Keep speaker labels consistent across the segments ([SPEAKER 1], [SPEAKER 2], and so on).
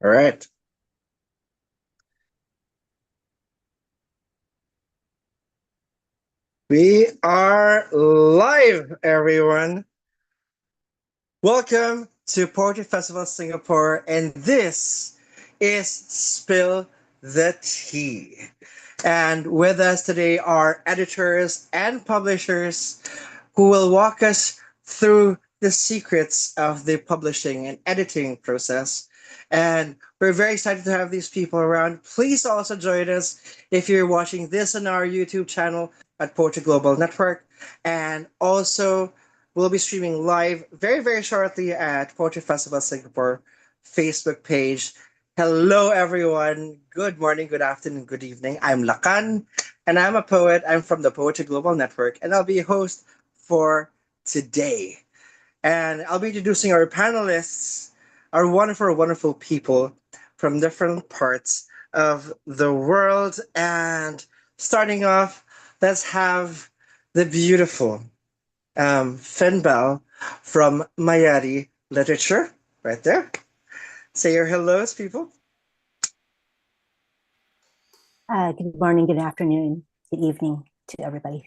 [SPEAKER 1] All right. We are live, everyone. Welcome to Poetry Festival Singapore, and this is Spill the Tea. And with us today are editors and publishers who will walk us through the secrets of the publishing and editing process. And we're very excited to have these people around. Please also join us if you're watching this on our YouTube channel at Poetry Global Network. And also, we'll be streaming live very, very shortly at Poetry Festival Singapore Facebook page. Hello, everyone. Good morning, good afternoon, good evening. I'm Lakan, and I'm a poet. I'm from the Poetry Global Network, and I'll be your host for today. And I'll be introducing our panelists, our wonderful, wonderful people from different parts of the world. And starting off, let's have the beautiful Fenbel from Mayari Literature, right there. Say your hellos, people.
[SPEAKER 2] Good morning, good afternoon, good evening to everybody.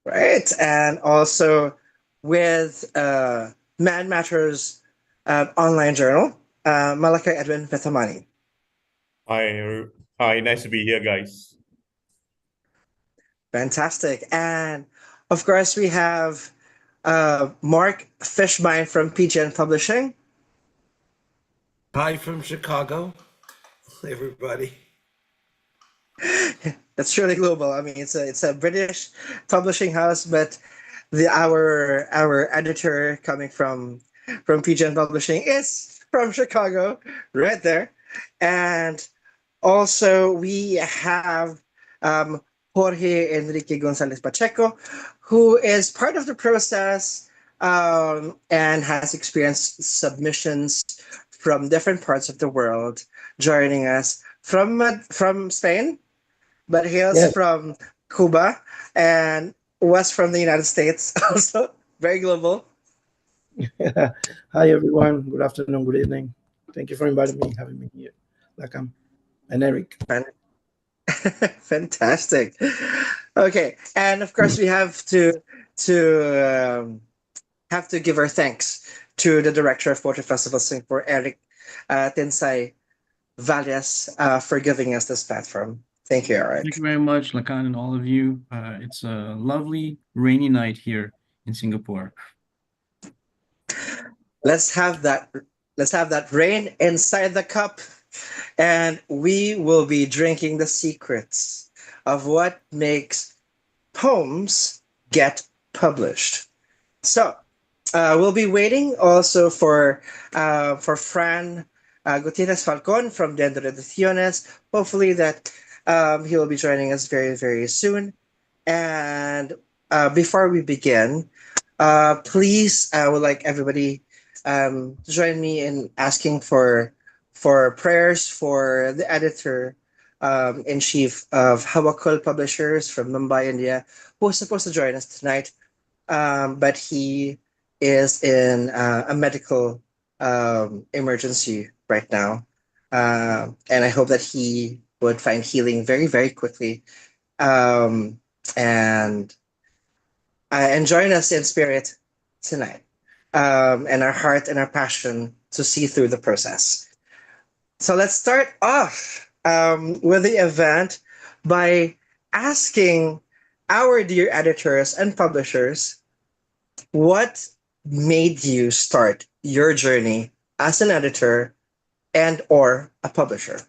[SPEAKER 1] Right. And also with Man Matters online journal, Malakai Edwin Vethamani.
[SPEAKER 3] Hi, nice to be here, guys.
[SPEAKER 1] Fantastic. And of course, we have Mark Fishbein from PGN Publishing.
[SPEAKER 4] Hi from Chicago, everybody.
[SPEAKER 1] That's truly global. I mean, it's a British publishing house, but our editor coming from PGN Publishing is from Chicago, right there. And also we have Jorge Enrique Gonzalez Pacheco, who is part of the process and has experienced submissions from different parts of the world, joining us from Spain, but hails
[SPEAKER 5] Yes.
[SPEAKER 1] from Cuba and was from the United States, also very global.
[SPEAKER 5] Hi, everyone. Good afternoon, good evening. Thank you for inviting me, having me here. Lakam and Eric.
[SPEAKER 1] Fantastic. Okay, and of course we have to give our thanks to the director of Poetry Festival Singapore, Eric Tinsay Valles, for giving us this platform. Thank you, Eric.
[SPEAKER 6] Thank you very much, Lakan, and all of you. It's a lovely rainy night here in Singapore.
[SPEAKER 1] Let's have that. Let's have that rain inside the cup, and we will be drinking the secrets of what makes poems get published. So we'll be waiting also for Fran Gutierrez Falcon from Dentro de Ediciones. Hopefully that he will be joining us very, very soon. And before we begin, please, I would like everybody to join me in asking for prayers for the editor in chief of Hawakul Publishers from Mumbai, India, who was supposed to join us tonight, but he is in a medical emergency right now, and I hope that he would find healing very, very quickly, and join us in spirit tonight, and our heart and our passion to see through the process. So let's start off with the event by asking our dear editors and publishers what made you start your journey as an editor and or a publisher.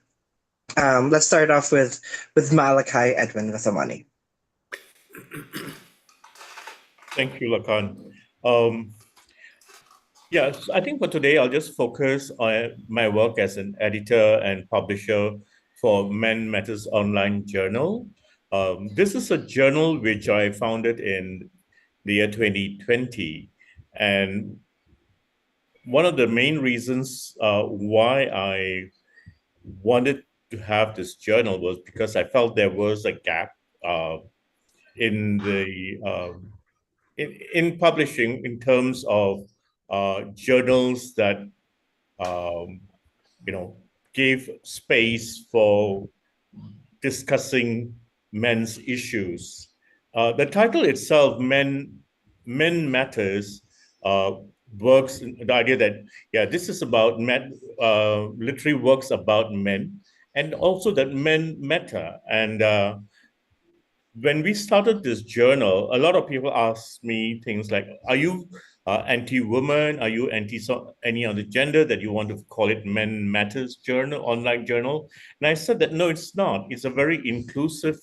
[SPEAKER 1] Let's start off with Malachi Edwin Vithamani.
[SPEAKER 3] Thank you, Lakan. Yes, I think for today, I'll just focus on my work as an editor and publisher for Man Matters Online Journal. This is a journal which I founded in the year 2020. And one of the main reasons why I wanted to have this journal was because I felt there was a gap in the in publishing in terms of journals that um, gave space for discussing men's issues. The title itself, Men Matters, works the idea that, yeah, this is about men, literary works about men, and also that men matter. And when we started this journal, a lot of people asked me things like, are you anti-woman? Are you any other gender that you want to call it Men Matters journal, online journal? And I said that, no, it's not. It's a very inclusive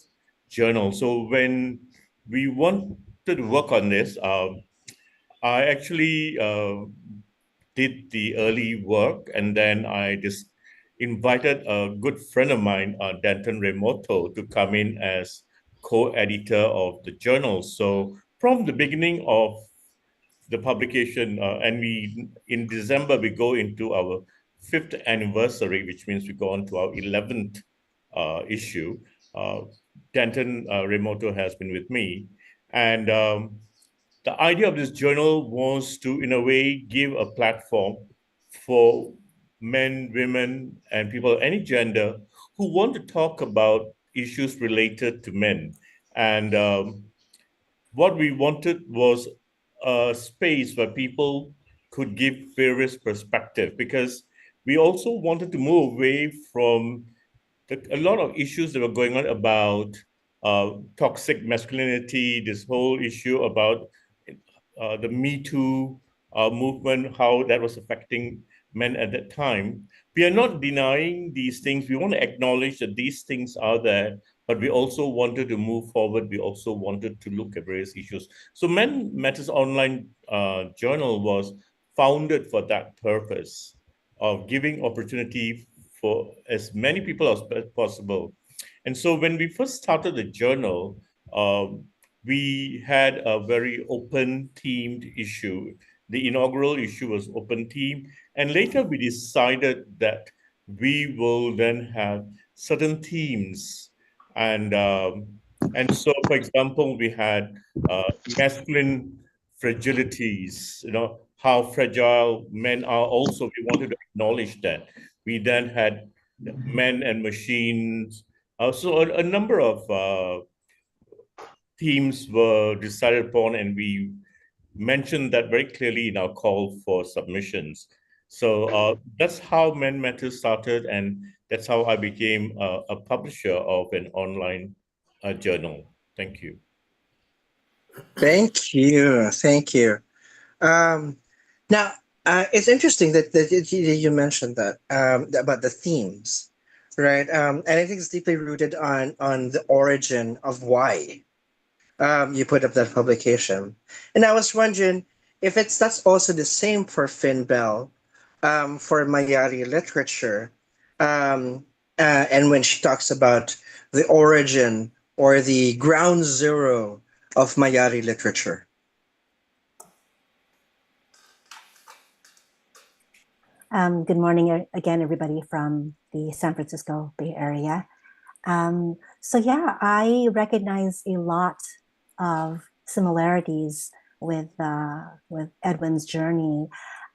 [SPEAKER 3] journal. So when we wanted to work on this, I actually did the early work, and then I just invited a good friend of mine, Danton Remoto, to come in as co-editor of the journal. So from the beginning of the publication, and in December we go into our 5th anniversary, which means we go on to our 11th issue. Danton Remoto has been with me, and the idea of this journal was to, in a way, give a platform for men, women, and people of any gender who want to talk about issues related to men. And what we wanted was a space where people could give various perspectives, because we also wanted to move away from a lot of issues that were going on about toxic masculinity, this whole issue about the Me Too movement, how that was affecting men at that time. We are not denying these things. We want to acknowledge that these things are there, but we also wanted to move forward. We also wanted to look at various issues. So Men Matters Online Journal was founded for that purpose of giving opportunity for as many people as possible. And so when we first started the journal, we had a very open themed issue. The inaugural issue was open theme. And later we decided that we will then have certain themes. And so, for example, we had masculine fragilities, how fragile men are also. We wanted to acknowledge that. We then had men and machines. So a number of themes were decided upon, and we mentioned that very clearly in our call for submissions. So that's how Men Matters started, and that's how I became a publisher of an online journal. Thank you.
[SPEAKER 1] Thank you. Thank you. Um, Now, it's interesting that you mentioned that about the themes, right? And I think it's deeply rooted on the origin of why you put up that publication. And I was wondering if that's also the same for Finn Bell, for Mayari literature, and when she talks about the origin or the ground zero of Mayari literature.
[SPEAKER 2] Good morning again, everybody from the San Francisco Bay Area. So yeah, I recognize a lot of similarities with Edwin's journey.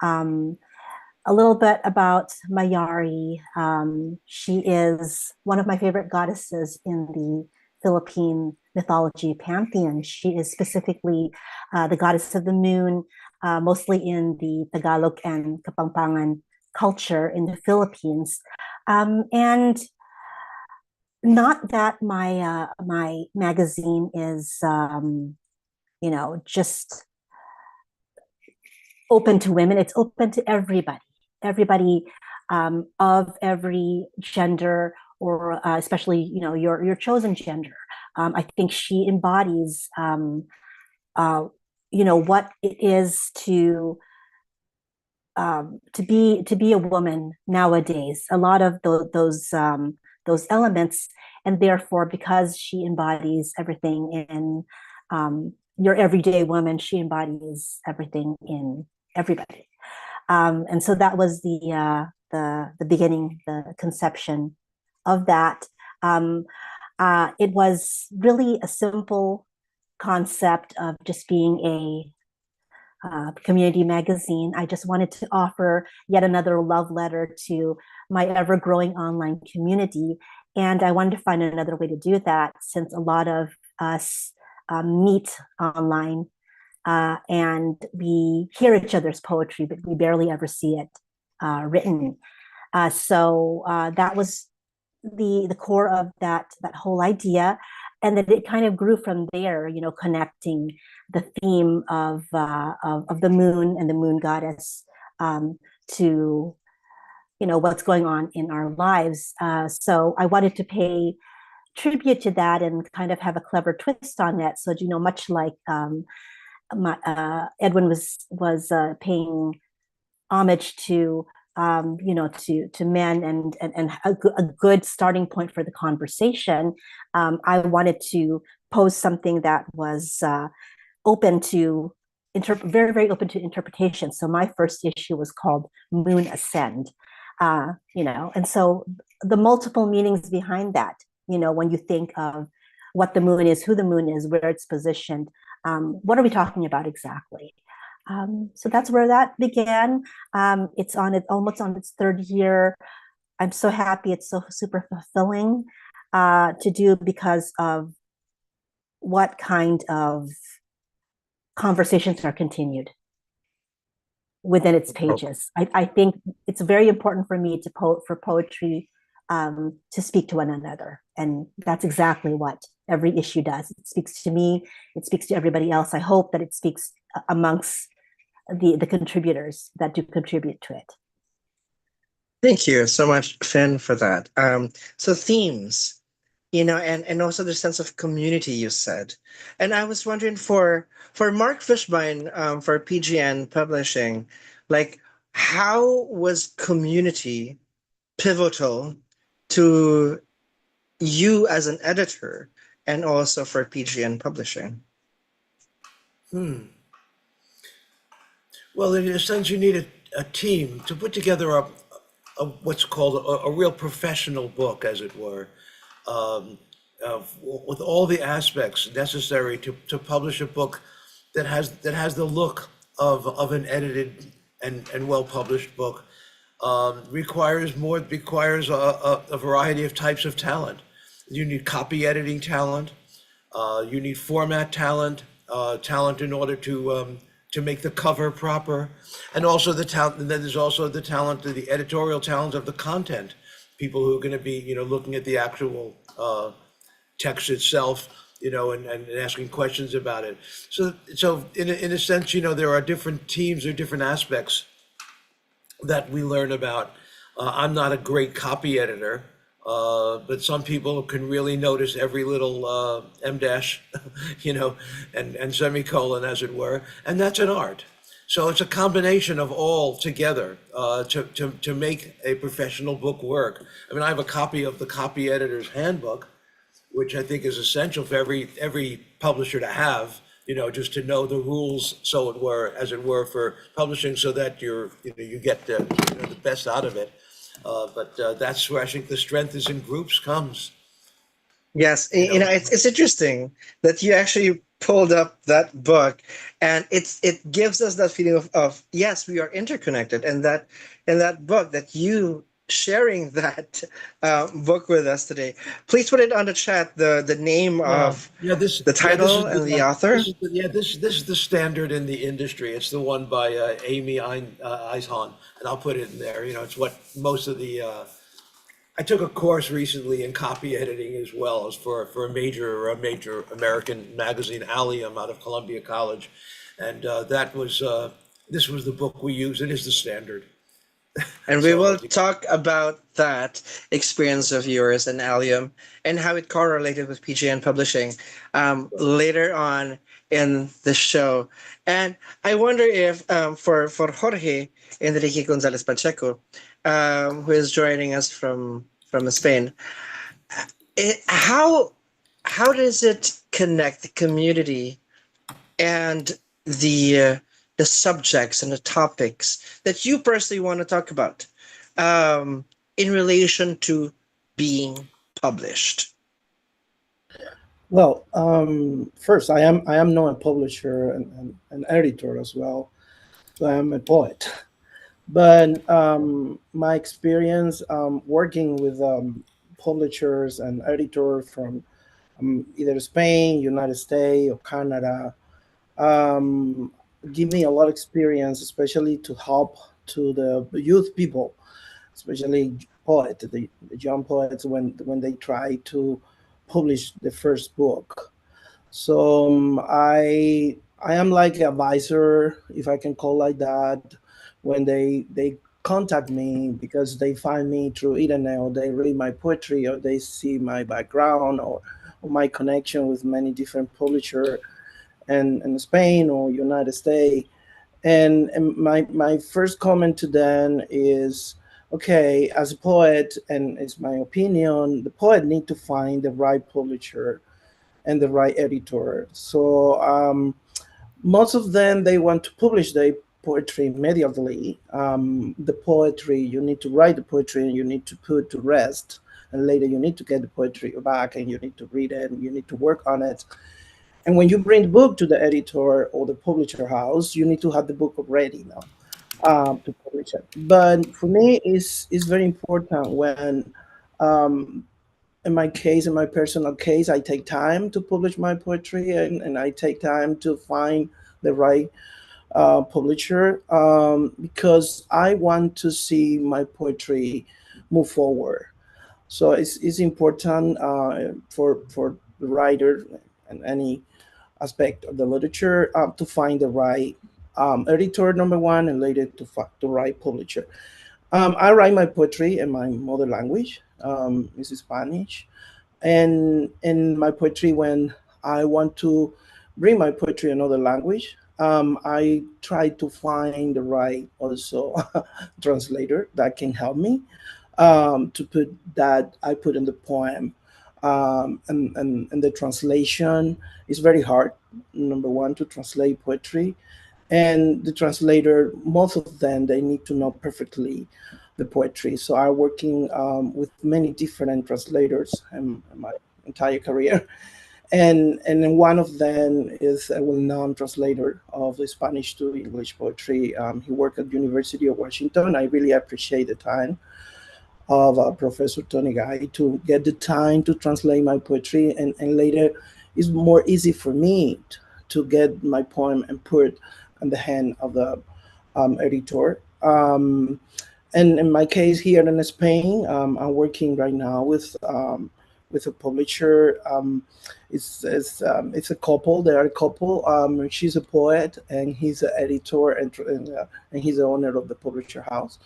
[SPEAKER 2] A little bit about Mayari. She is one of my favorite goddesses in the Philippine mythology pantheon. She is specifically the goddess of the moon, mostly in the Tagalog and Kapampangan culture in the Philippines. And not that my magazine is just open to women. It's open to everybody of every gender, or especially your chosen gender. I think she embodies what it is to be a woman nowadays. A lot of those elements, and therefore, because she embodies everything in your everyday woman, she embodies everything in everybody. And so that was the beginning, the conception of that. It was really a simple concept of just being community magazine. I just wanted to offer yet another love letter to my ever growing online community. And I wanted to find another way to do that since a lot of us meet online and we hear each other's poetry, but we barely ever see it written. So that was the core of that whole idea, and then it kind of grew from there. You know, connecting the theme of the moon and the moon goddess to what's going on in our lives. So I wanted to pay tribute to that and kind of have a clever twist on it. So much like Edwin was paying homage to to men and a good starting point for the conversation. I wanted to pose something that was open to very, very open to interpretation. So my first issue was called Moon Ascend, and so the multiple meanings behind that, when you think of what the moon is, who the moon is, where it's positioned, what are we talking about exactly? So that's where that began. It's almost on its third year. I'm so happy. It's so super fulfilling to do because of what kind of conversations are continued within its pages. I think it's very important for me for poetry to speak to one another. And that's exactly what every issue does. It speaks to me. It speaks to everybody else. I hope that it speaks amongst the contributors that do contribute to it.
[SPEAKER 1] Thank you so much, Finn, for that. So themes, and also the sense of community you said. And I was wondering for Mark Fishbein, for PGN Publishing, like how was community pivotal to you as an editor and also for PGN Publishing?
[SPEAKER 4] Well, in a sense, you need a team to put together a what's called a real professional book, as it were, with all the aspects necessary to publish a book that has the look of an edited and well published book. Requires a variety of types of talent. You need copy editing talent. You need format talent. Talent in order to make the cover proper, and also the talent. And then there's also the talent, the editorial talent of the content. People who are going to be, looking at the actual text itself, and asking questions about it. So in a sense, there are different teams or different aspects that we learn about. I'm not a great copy editor, but some people can really notice every little em dash, and semicolon, as it were, and that's an art. So it's a combination of all together to make a professional book work. I mean, I have a copy of the Copy Editor's Handbook, which I think is essential for every publisher to have. Just to know the rules, as it were, for publishing, so that you get the best out of it. But that's where I think the strength is in groups comes.
[SPEAKER 1] Yes, it's interesting that you actually pulled up that book, and it gives us that feeling of yes, we are interconnected, and that in that book that you sharing that book with us today. Please put it on the chat, the name of the title and the author.
[SPEAKER 4] This is the standard in the industry. It's the one by Amy Eishon, and I'll put it in there. It's what most of the I took a course recently in copy editing as well as for a major American magazine, Allium, out of Columbia College, and this was the book we use. It is the standard.
[SPEAKER 1] And we will talk about that experience of yours and Allium and how it correlated with PGN Publishing later on in the show. And I wonder if for Jorge Enrique Gonzalez Pacheco, who is joining us from Spain, how does it connect the community and the subjects and the topics that you personally want to talk about in relation to being published?
[SPEAKER 5] Well, first, I am not a publisher and an editor as well. So I am a poet. But my experience working with publishers and editors from either Spain, United States, or Canada um, give me a lot of experience, especially to help to the youth people, especially the young poets when they try to publish the first book. So I am like an advisor, if I can call like that, when they contact me because they find me through internet or they read my poetry or they see my background or my connection with many different publisher and in Spain or United States. And my first comment to them is, okay, as a poet, and it's my opinion, the poet need to find the right publisher and the right editor. So most of them they want to publish their poetry immediately. The poetry you need to write the poetry and you need to put to rest, and later you need to get the poetry back and you need to read it and you need to work on it. And when you bring the book to the editor or the publisher house, you need to have the book ready now to publish it. But for me, it's very important when um, in my case, in my personal case, I take time to publish my poetry and I take time to find the right publisher because I want to see my poetry move forward. So it's important for the writer and any aspect of the literature to find the right editor, number one, and later to find the right publisher. I write my poetry in my mother language, is Spanish, and in my poetry when I want to bring my poetry in another language, I try to find the right also translator that can help me to put that I put in the poem. And the translation is very hard. Number one, to translate poetry, and the translator, most of them, they need to know perfectly the poetry. So I'm working with many different translators in my entire career, and then one of them is a well-known translator of the Spanish to English poetry. He worked at University of Washington. I really appreciate the time of Professor Tony Guy to get the time to translate my poetry, and later it's more easy for me to get my poem and put in the hand of the editor. And in my case here in Spain, I'm working right now with a publisher. It's a couple. They are a couple. She's a poet and he's an editor, and he's the owner of the publisher house.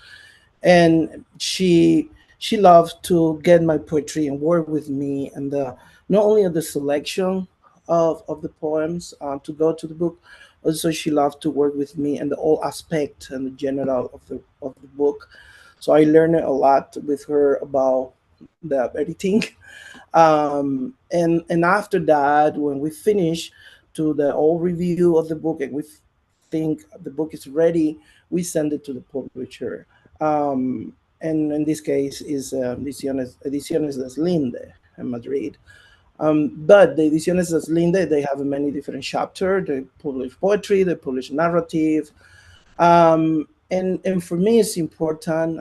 [SPEAKER 5] And she loved to get my poetry and work with me, and not only at the selection of the poems to go to the book, also she loved to work with me and the all aspect and the general of the book. So I learned a lot with her about the editing. And after that, when we finish to the all review of the book and we think the book is ready, we send it to the publisher. And in this case is Ediciones das Linde in Madrid. But the Ediciones das Linde, they have many different chapters. They publish poetry, they publish narrative. And for me, it's important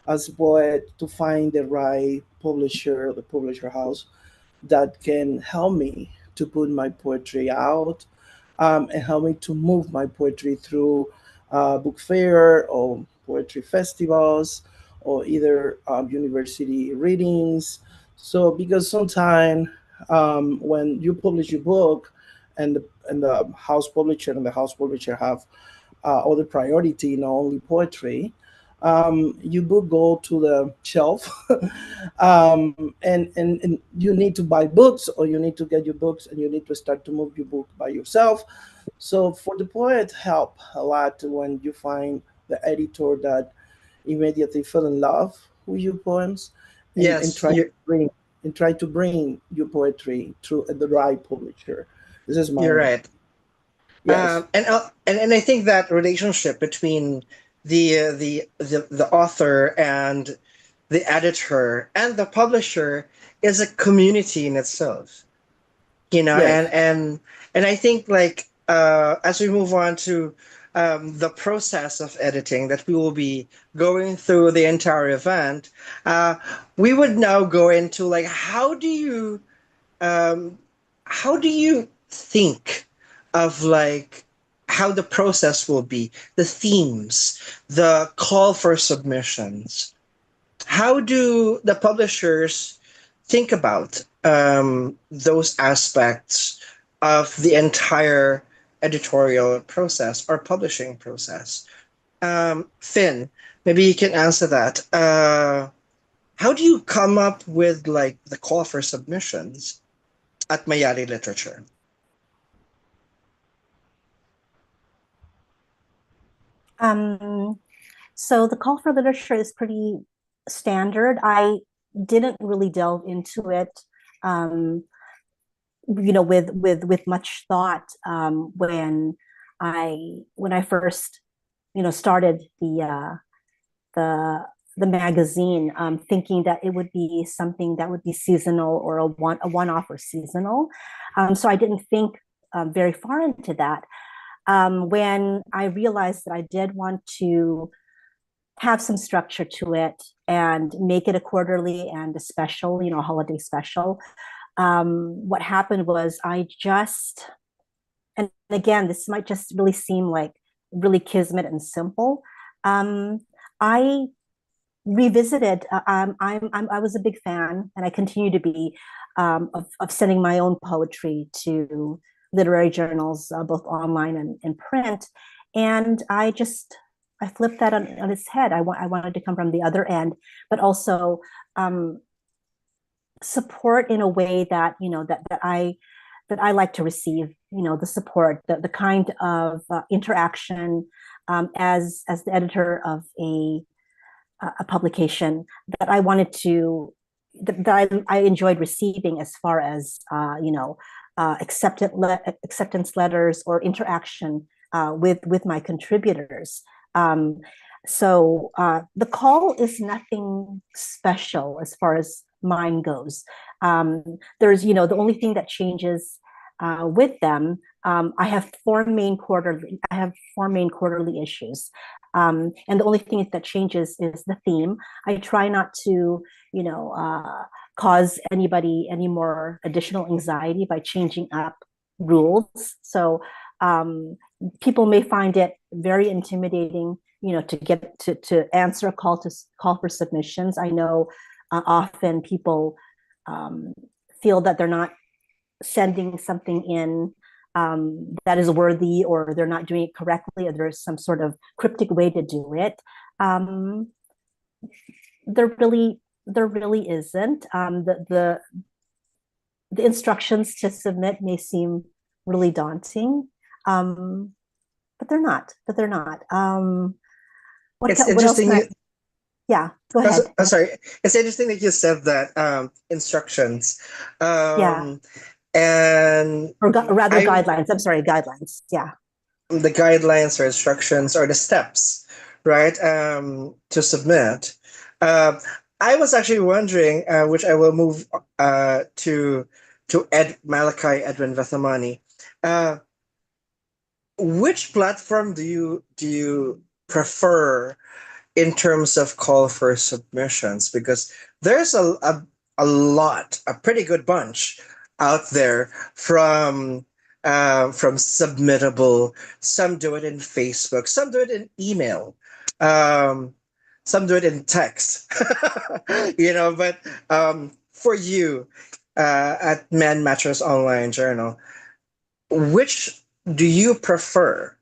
[SPEAKER 5] as a poet to find the right publisher, the publisher house that can help me to put my poetry out and help me to move my poetry through book fair or poetry festivals or either university readings. So because sometimes when you publish your book and the house publisher and the house publisher have other priority, not only poetry, your book go to the shelf, and you need to buy books or you need to get your books and you need to start to move your book by yourself. So for the poet, help a lot when you find the editor that immediately fell in love with your poems and
[SPEAKER 1] Yes,
[SPEAKER 5] try to bring your poetry through the right publisher. This is
[SPEAKER 1] you're
[SPEAKER 5] my
[SPEAKER 1] right.
[SPEAKER 5] yes.
[SPEAKER 1] And I think that relationship between the author and the editor and the publisher is a community in itself.
[SPEAKER 5] Yes.
[SPEAKER 1] And I think like as we move on to the process of editing that we will be going through the entire event, we would now go into like um, how do you think of like how the process will be, the themes, the call for submissions? How do the publishers think about those aspects of the entire editorial process or publishing process? Finn, maybe you can answer that. How do you come up with like the call for submissions at Mayari Literature?
[SPEAKER 2] So the call for literature is pretty standard. I didn't really delve into it, um, with much thought when I first, started the the magazine, thinking that it would be something that would be seasonal or a one-off or seasonal. So I didn't think very far into that. When I realized that I did want to have some structure to it and make it a quarterly and a special, a holiday special. What happened was and again, this might just really seem like really kismet and simple. I revisited. I was a big fan, and I continue to be, of sending my own poetry to literary journals, both online and in print. And I flipped that on its head. I wanted to come from the other end, but also support in a way that that I like to receive. The support, the kind of interaction, as the editor of a publication that I wanted to that I enjoyed receiving, as far as acceptance letters or interaction with my contributors. Um, so the call is nothing special as far as mine goes. There's, the only thing that changes with them. I have four main quarterly issues. And the only thing that changes is the theme. I try not to, cause anybody any more additional anxiety by changing up rules. So people may find it very intimidating, to get to answer a call for submissions. I know often people feel that they're not sending something in that is worthy, or they're not doing it correctly, or there's some sort of cryptic way to do it. There really isn't. The instructions to submit may seem really daunting, but they're not.
[SPEAKER 1] It's
[SPEAKER 2] What else
[SPEAKER 1] interesting.
[SPEAKER 2] can I? Yeah, go ahead.
[SPEAKER 1] I'm sorry. It's interesting that you said that instructions,
[SPEAKER 2] Yeah,
[SPEAKER 1] and
[SPEAKER 2] or rather
[SPEAKER 1] I
[SPEAKER 2] guidelines. I'm sorry, guidelines. Yeah,
[SPEAKER 1] the guidelines or instructions or the steps, right, to submit. Um, I was actually wondering, which I will move to Malachi Edwin Vathamani. Uh, which platform do you prefer in terms of call for submissions? Because there's a pretty good bunch out there from Submittable. Some do it in Facebook, some do it in email, um, some do it in text. But for you, at Man Matters Online Journal, which do you prefer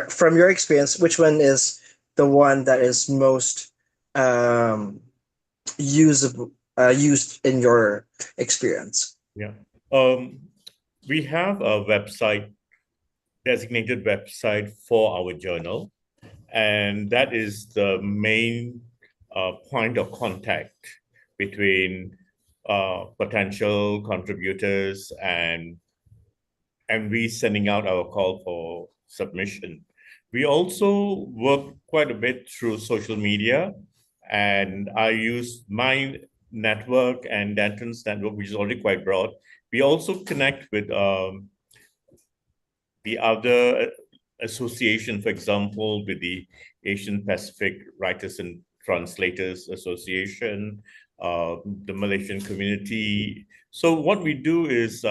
[SPEAKER 1] from your experience? Which one is the one that is most um, usable used in your experience?
[SPEAKER 3] Yeah. We have a designated website for our journal, and that is the main point of contact between potential contributors and we sending out our call for submission. We also work quite a bit through social media, and I use my network and Danton's network, which is already quite broad, we also connect with the other association, for example, with the Asian Pacific Writers and Translators Association, the Malaysian community. So what we do is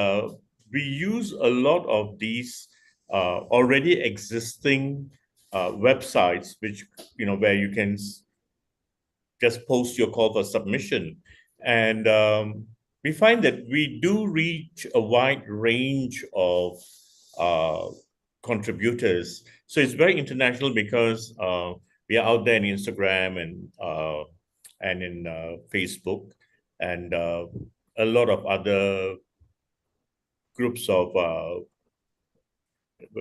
[SPEAKER 3] we use a lot of these already existing websites, which, where you can just post your call for submission. And we find that we do reach a wide range of contributors. So it's very international because we are out there in Instagram and in Facebook, and a lot of other groups of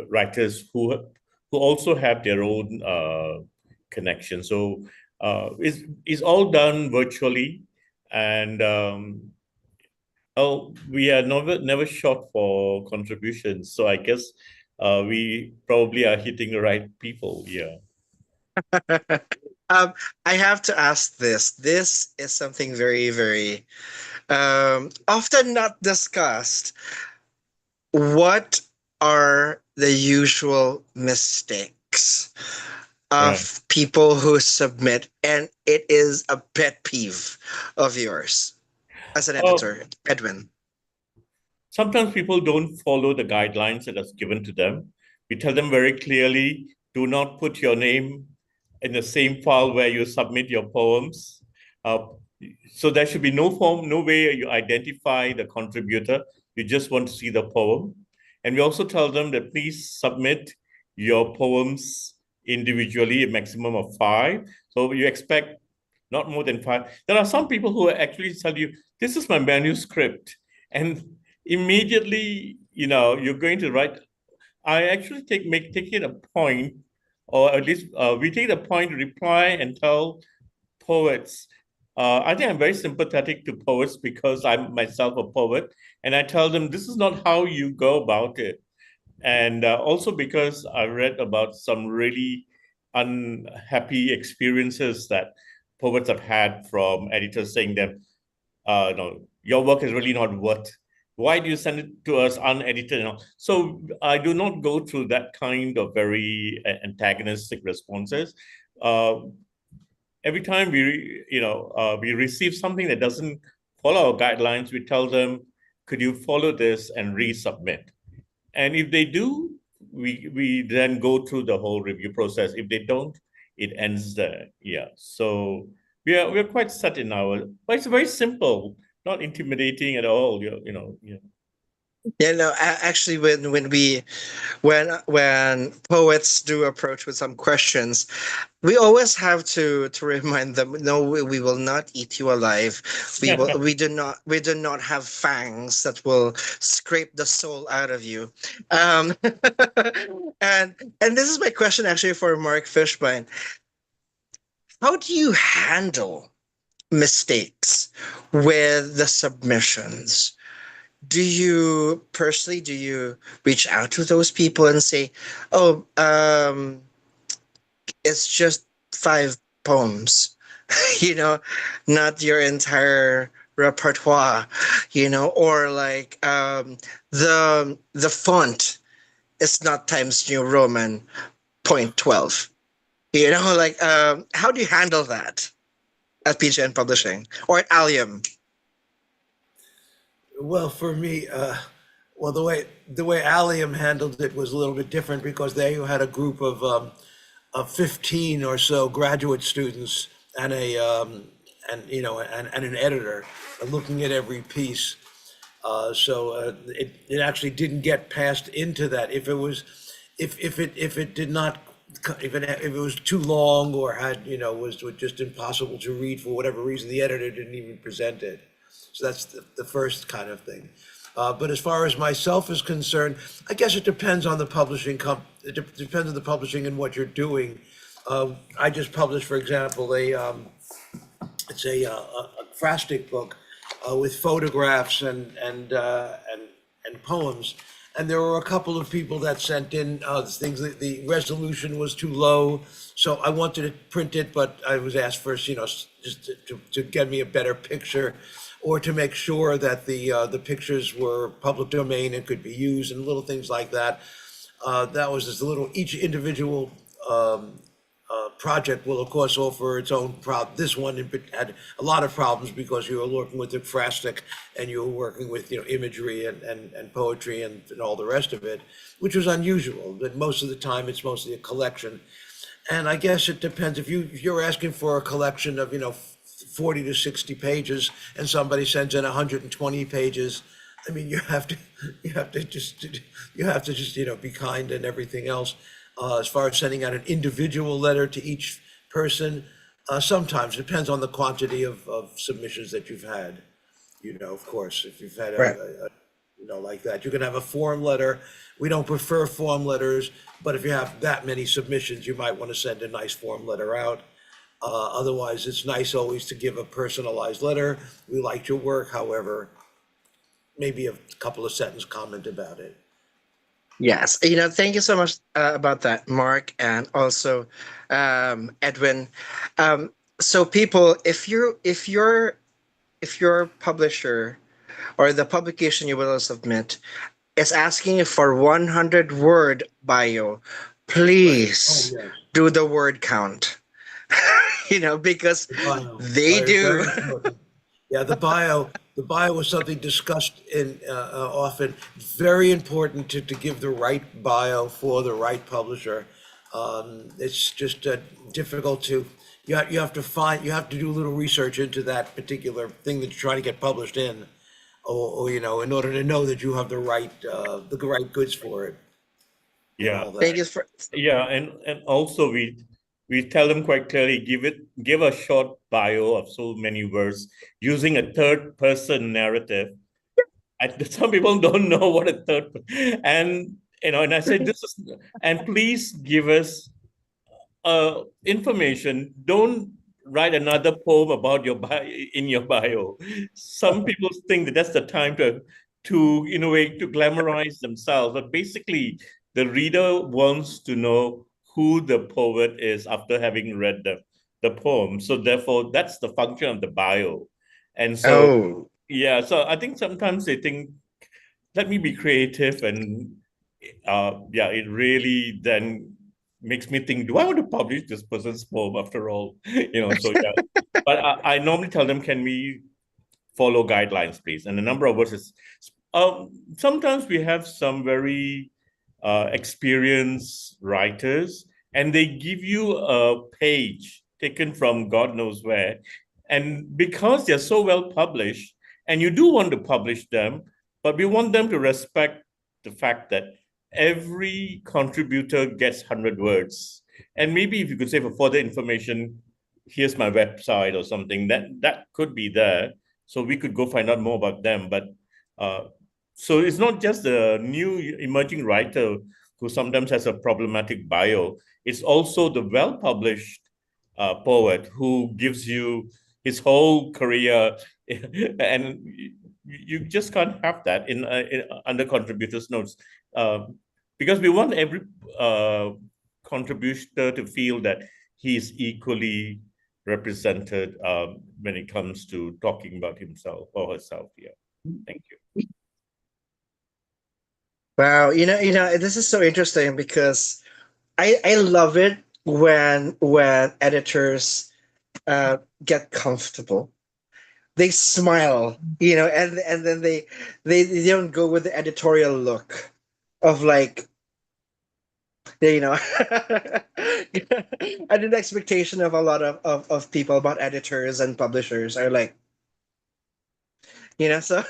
[SPEAKER 3] writers who also have their own connection. So it's all done virtually, and we are never short for contributions. So I guess we probably are hitting the right people. Yeah.
[SPEAKER 1] I have to ask this. This is something very, very often not discussed. What are the usual mistakes of people who submit, and it is a pet peeve of yours as an editor, Edwin?
[SPEAKER 3] Sometimes people don't follow the guidelines that are given to them. We tell them very clearly, do not put your name in the same file where you submit your poems. So there should be no way you identify the contributor. You just want to see the poem. And we also tell them that please submit your poems individually, a maximum of 5. So you expect not more than 5. There are some people who actually tell you, this is my manuscript. And immediately, you're going to write. I actually take it a point, or at least we take the point to reply and tell poets. I think I'm very sympathetic to poets because I'm myself a poet, and I tell them this is not how you go about it. And also because I read about some really unhappy experiences that poets have had from editors saying that, no, your work is really not worth. Why do you send it to us unedited? So I do not go through that kind of very antagonistic responses. Every time we receive something that doesn't follow our guidelines, we tell them, could you follow this and resubmit? And if they do, we then go through the whole review process. If they don't, it ends there. Yeah. So we're quite set in but it's very simple, not intimidating at all. Yeah.
[SPEAKER 1] Actually, when poets do approach with some questions, we always have to remind them, no, we will not eat you alive. We do not have fangs that will scrape the soul out of you. And this is my question actually for Mark Fishbein. How do you handle mistakes with the submissions? Do you reach out to those people and say, oh, it's just 5 poems, not your entire repertoire, or like the font is not Times New Roman 0.12, how do you handle that at PGN Publishing or at Allium?
[SPEAKER 4] Well, for me, the way Allium handled it was a little bit different because they had a group of 15 or so graduate students and an editor looking at every piece. So it actually didn't get passed into that. If it was too long or was just impossible to read for whatever reason, the editor didn't even present it. So that's the first kind of thing. But as far as myself is concerned, I guess it depends on the publishing it depends on the publishing and what you're doing. I just published, for example, it's a phrastic book with photographs and poems, And there were a couple of people that sent in things that the resolution was too low. So I wanted to print it, but I was asked first, just to get me a better picture, or to make sure that the pictures were public domain and could be used, and little things like that. That was just a little, each individual project will of course offer its own This one had a lot of problems because you were working with ekphrastic and you were working with imagery and poetry and all the rest of it, which was unusual. But most of the time it's mostly a collection. And I guess it depends if you're asking for a collection of 40 to 60 pages and somebody sends in 120 pages. I mean, you have to just be kind and everything else. As far as sending out an individual letter to each person, sometimes depends on the quantity of submissions that you've had. Of course, if you've had
[SPEAKER 1] Right.
[SPEAKER 4] like that, you can have a form letter. We don't prefer form letters, but if you have that many submissions, you might want to send a nice form letter out. Otherwise, it's nice always to give a personalized letter. We liked your work, however, maybe a couple of sentence comment about it.
[SPEAKER 1] Yes, thank you so much about that, Mark, and also Edwin. So, people, if your publisher or the publication you will submit is asking you for 100-word bio, please
[SPEAKER 4] Oh, yes.
[SPEAKER 1] do the word count. Because
[SPEAKER 4] Bio.
[SPEAKER 1] they
[SPEAKER 4] Bio is
[SPEAKER 1] do.
[SPEAKER 4] very important. Yeah, the bio was something discussed in often. Very important to give the right bio for the right publisher. It's just difficult to. You have to do a little research into that particular thing that you're trying to get published in, or in order to know that you have the right goods for it. and
[SPEAKER 3] Yeah.
[SPEAKER 4] all that.
[SPEAKER 1] Thank you for.
[SPEAKER 3] Yeah, and also we tell them quite clearly, give a short bio of so many words using a third person narrative. Some people don't know what a third, and and I say this is, and please give us information. Don't write another poem about your bio in your bio. Some people think that that's the time to in a way to glamorize themselves, but basically the reader wants to know who the poet is after having read the poem. So therefore, that's the function of the bio. And so,
[SPEAKER 1] Oh,
[SPEAKER 3] yeah, so I think sometimes they think, let me be creative, and it really then makes me think, do I want to publish this person's poem after all? So yeah. But I normally tell them, can we follow guidelines, please? And the number of words is, sometimes we have some very experienced writers, and they give you a page taken from God knows where. And because they're so well published, and you do want to publish them, but we want them to respect the fact that every contributor gets 100 words. And maybe if you could say, for further information, here's my website or something, that could be there. So we could go find out more about them. But so it's not just the new emerging writer who sometimes has a problematic bio. It's also the well-published poet who gives you his whole career, and you just can't have that in under contributors' notes, because we want every contributor to feel that he is equally represented when it comes to talking about himself or herself. Yeah, thank you.
[SPEAKER 1] wow. This is so interesting because I love it when editors get comfortable. They smile, and then they don't go with the editorial look of like, I did the expectation of a lot of people about editors and publishers are like, so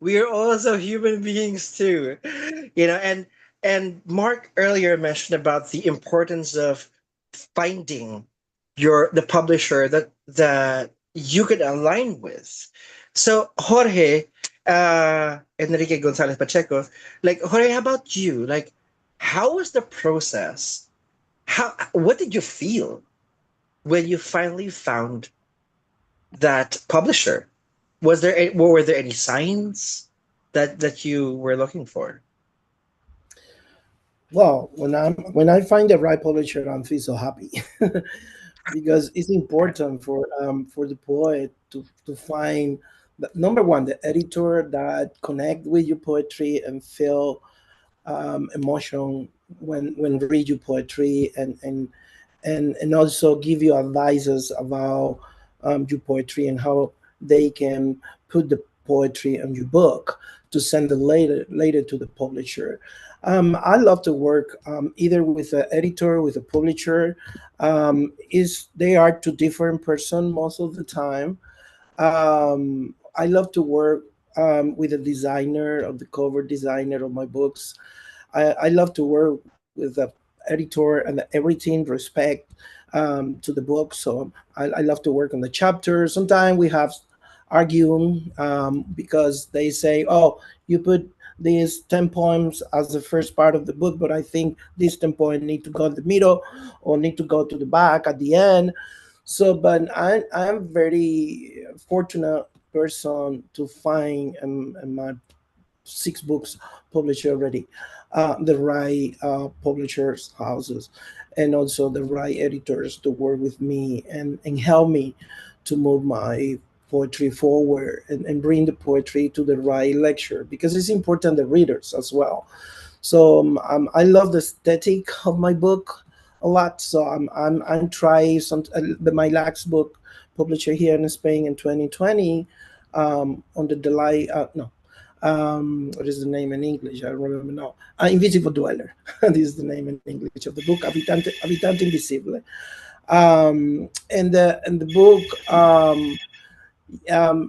[SPEAKER 1] we are also human beings too, and Mark earlier mentioned about the importance of finding the publisher that you could align with. So Jorge, Enrique Gonzalez Pacheco, like Jorge, how about you? Like, how was the process? What did you feel when you finally found that publisher? Were there any signs that you were looking for?
[SPEAKER 5] Well, when I find the right publisher, I'm feel so happy because it's important for the poet to find the, number one, the editor that connect with your poetry and feel emotion when read your poetry, and also give you advices about your poetry and how they can put the poetry in your book to send it later to the publisher. I love to work either with an editor, with a publisher. Is they are two different person most of the time. I love to work with a designer of the cover designer of my books. I love to work with the editor and everything respect to the book. So I love to work on the chapter. Sometimes we have arguing because they say, "Oh, you put these 10 poems as the first part of the book, but I think these 10 poems need to go in the middle or need to go to the back at the end." So, but I'm very fortunate person to find in my 6 books published already, the right publishers houses, and also the right editors to work with me and help me to move my poetry forward and bring the poetry to the right lecture because it's important the readers as well. So I love the aesthetic of my book a lot. So I'm trying some my last book published here in Spain in 2020 on the July no what is the name in English? I don't remember now. Invisible Dweller. This is the name in English of the book, Habitante Invisible. And the book,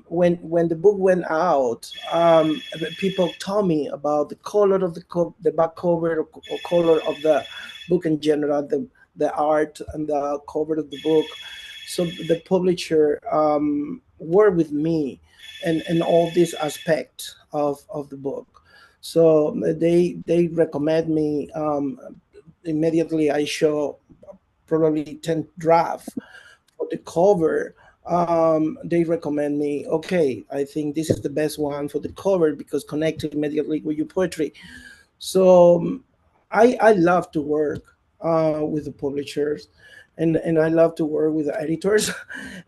[SPEAKER 5] when the book went out, people told me about the color of the back cover or color of the book in general, the art and the cover of the book. So the publisher worked with me and all this aspect of the book. So they recommend me immediately. I show probably 10 draft for the cover. They recommend me, okay, I think this is the best one for the cover because connected immediately with your poetry. So I love to work with the publishers, and I love to work with the editors,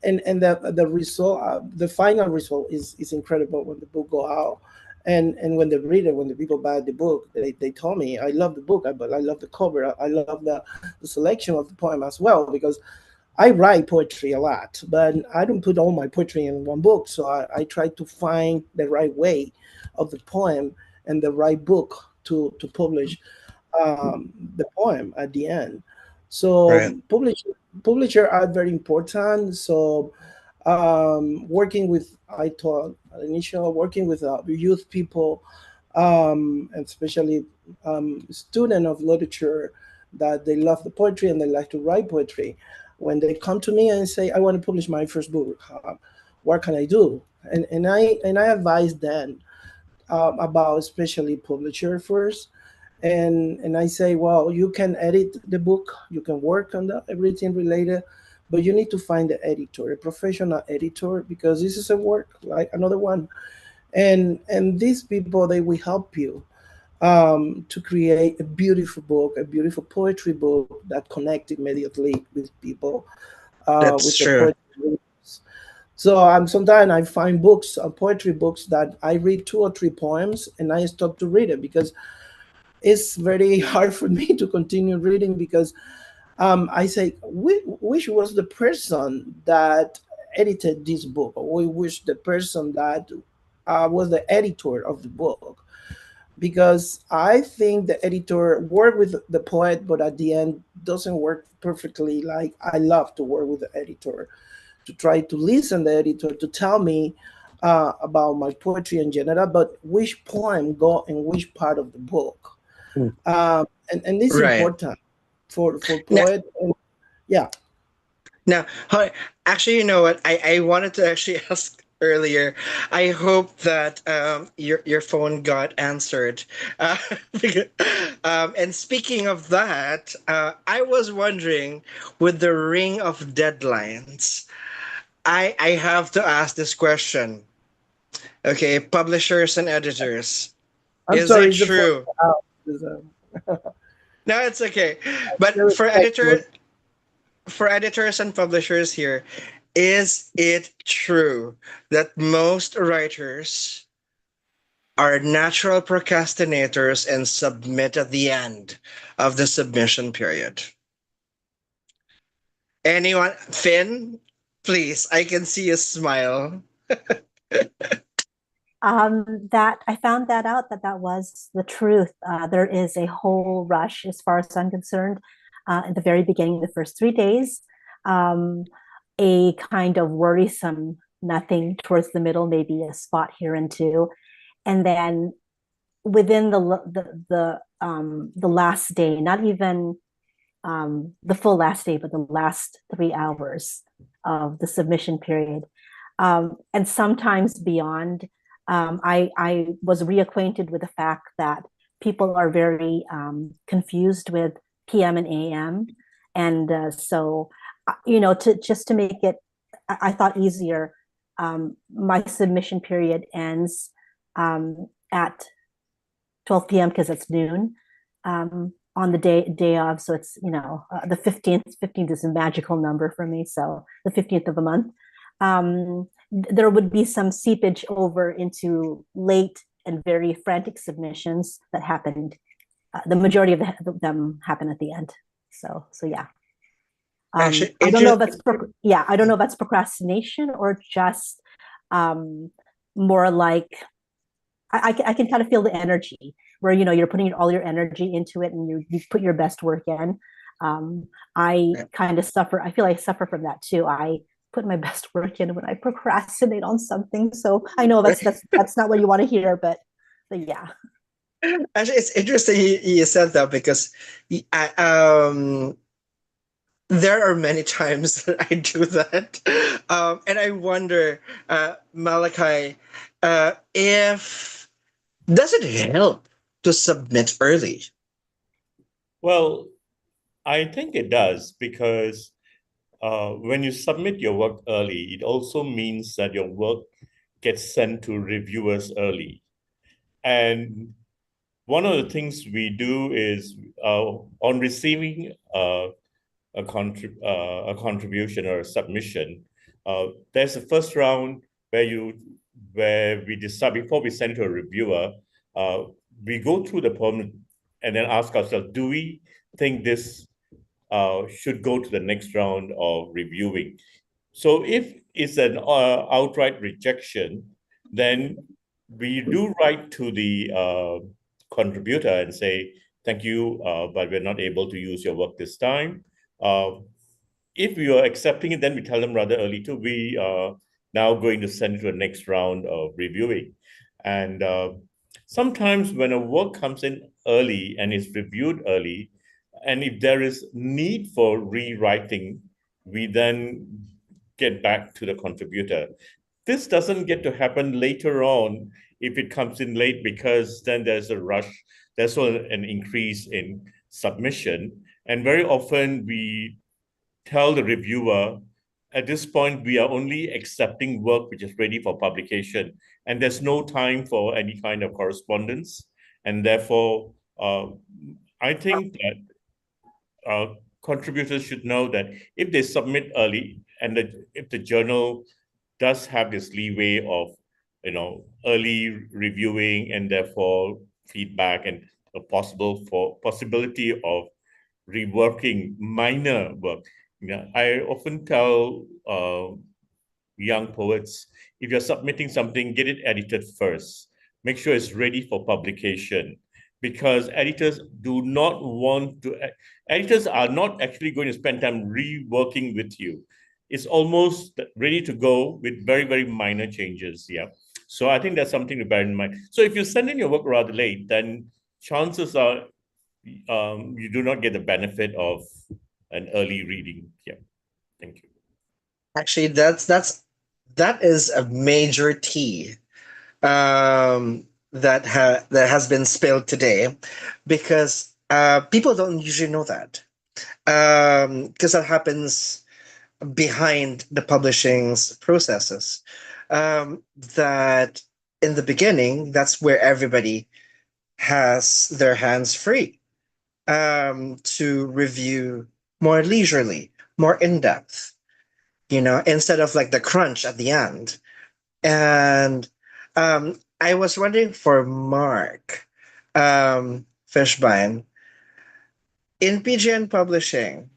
[SPEAKER 5] and the result, the final result is incredible when the book go out. And when the reader, when the people buy the book, they told me, I love the book, but I love the cover. I love the selection of the poem as well, because I write poetry a lot, but I don't put all my poetry in one book. So I try to find the right way of the poem and the right book to publish the poem at the end.
[SPEAKER 1] Right.
[SPEAKER 5] So publisher are very important. So working with, I thought initial working with youth people, and especially student of literature, that they love the poetry and they like to write poetry. When they come to me and say, I want to publish my first book, what can I do? And I advise them about especially publisher first. And I say, well, you can edit the book, you can work on everything related, but you need to find the editor, a professional editor, because this is a work like another one. And these people, they will help you to create a beautiful book, a beautiful poetry book that connect immediately with people,
[SPEAKER 1] That's
[SPEAKER 5] with the
[SPEAKER 1] true.
[SPEAKER 5] poetry. So sometimes I find books, poetry books, that I read 2 or 3 poems and I stop to read it because it's very hard for me to continue reading, because I say, which was the person that edited this book, or which the person that was the editor of the book, because I think the editor worked with the poet, but at the end doesn't work perfectly. Like I love to work with the editor, to try to listen the editor to tell me about my poetry in general, but which poem go in which part of the book.
[SPEAKER 1] Mm.
[SPEAKER 5] And this is
[SPEAKER 1] Right.
[SPEAKER 5] important for
[SPEAKER 1] Now,
[SPEAKER 5] poet. And yeah.
[SPEAKER 1] now, actually, you know what? I wanted to actually ask earlier. I hope that your phone got answered. Uh, because- and speaking of that, I was wondering, with the ring of deadlines, I have to ask this question. Okay, publishers and editors.
[SPEAKER 5] I'm
[SPEAKER 1] Is
[SPEAKER 5] sorry,
[SPEAKER 1] it
[SPEAKER 5] it's the phone
[SPEAKER 1] true?
[SPEAKER 5] out. It's,
[SPEAKER 1] No, it's okay.
[SPEAKER 5] I
[SPEAKER 1] But
[SPEAKER 5] respect you.
[SPEAKER 1] for editors and publishers here, is it true that most writers are natural procrastinators and submit at the end of the submission period? Anyone? Finn, please, I can see a smile.
[SPEAKER 2] That I found that out that that was the truth. There is a whole rush, as far as I'm concerned, at the very beginning, the first 3 days, um, a kind of worrisome nothing towards the middle, maybe a spot here and two, and then within the last day, not even the full last day, but the last 3 hours of the submission period, and sometimes beyond. I was reacquainted with the fact that people are very confused with PM and AM, and so to just to make it, I thought easier. My submission period ends at 12 p.m. because it's noon on the day of. So it's the 15th. 15th is a magical number for me. So the 15th of a month. There would be some seepage over into late and very frantic submissions that happened. The majority of them happen at the end. So yeah.
[SPEAKER 1] Actually,
[SPEAKER 2] I don't know if I don't know if that's procrastination or just more like I can kind of feel the energy where you're putting all your energy into it and you put your best work in. I kind of suffer. I feel I suffer from that too. I put my best work in when I procrastinate on something. So I know that's not what you want to hear, but yeah.
[SPEAKER 1] Actually, it's interesting you said that because there are many times that I do that. And I wonder, Malachi, if does it help to submit early?
[SPEAKER 3] Well, I think it does because when you submit your work early, it also means that your work gets sent to reviewers early. And one of the things we do is on receiving a contribution or a submission, there's a first round where we decide before we send to a reviewer. We go through the poem and then ask ourselves, do we think this should go to the next round of reviewing? So if it's an outright rejection, then we do write to the contributor and say, thank you, but we're not able to use your work this time. If we are accepting it, then we tell them rather early too, we are now going to send it to the next round of reviewing. And sometimes when a work comes in early and is reviewed early, and if there is need for rewriting, we then get back to the contributor. This doesn't get to happen later on if it comes in late, because then there's a rush, there's also an increase in submission. And very often we tell the reviewer, at this point, we are only accepting work which is ready for publication, and there's no time for any kind of correspondence. And therefore, I think that contributors should know that if they submit early and if the journal does have this leeway of early reviewing and therefore feedback and a possibility of reworking minor work. I often tell young poets, if you're submitting something, get it edited first. Make sure it's ready for publication, because editors are not actually going to spend time reworking with you. It's almost ready to go with very, very minor changes. Yeah. So I think that's something to bear in mind. So if you send in your work rather late, then chances are you do not get the benefit of an early reading. Yeah. Thank you.
[SPEAKER 1] Actually, that is a major T that has been spilled today, because people don't usually know that, because that happens behind the publishing's processes. That in the beginning, that's where everybody has their hands free to review more leisurely, more in depth, instead of like the crunch at the end. And I was wondering for Mark Fishbein, in PGN Publishing,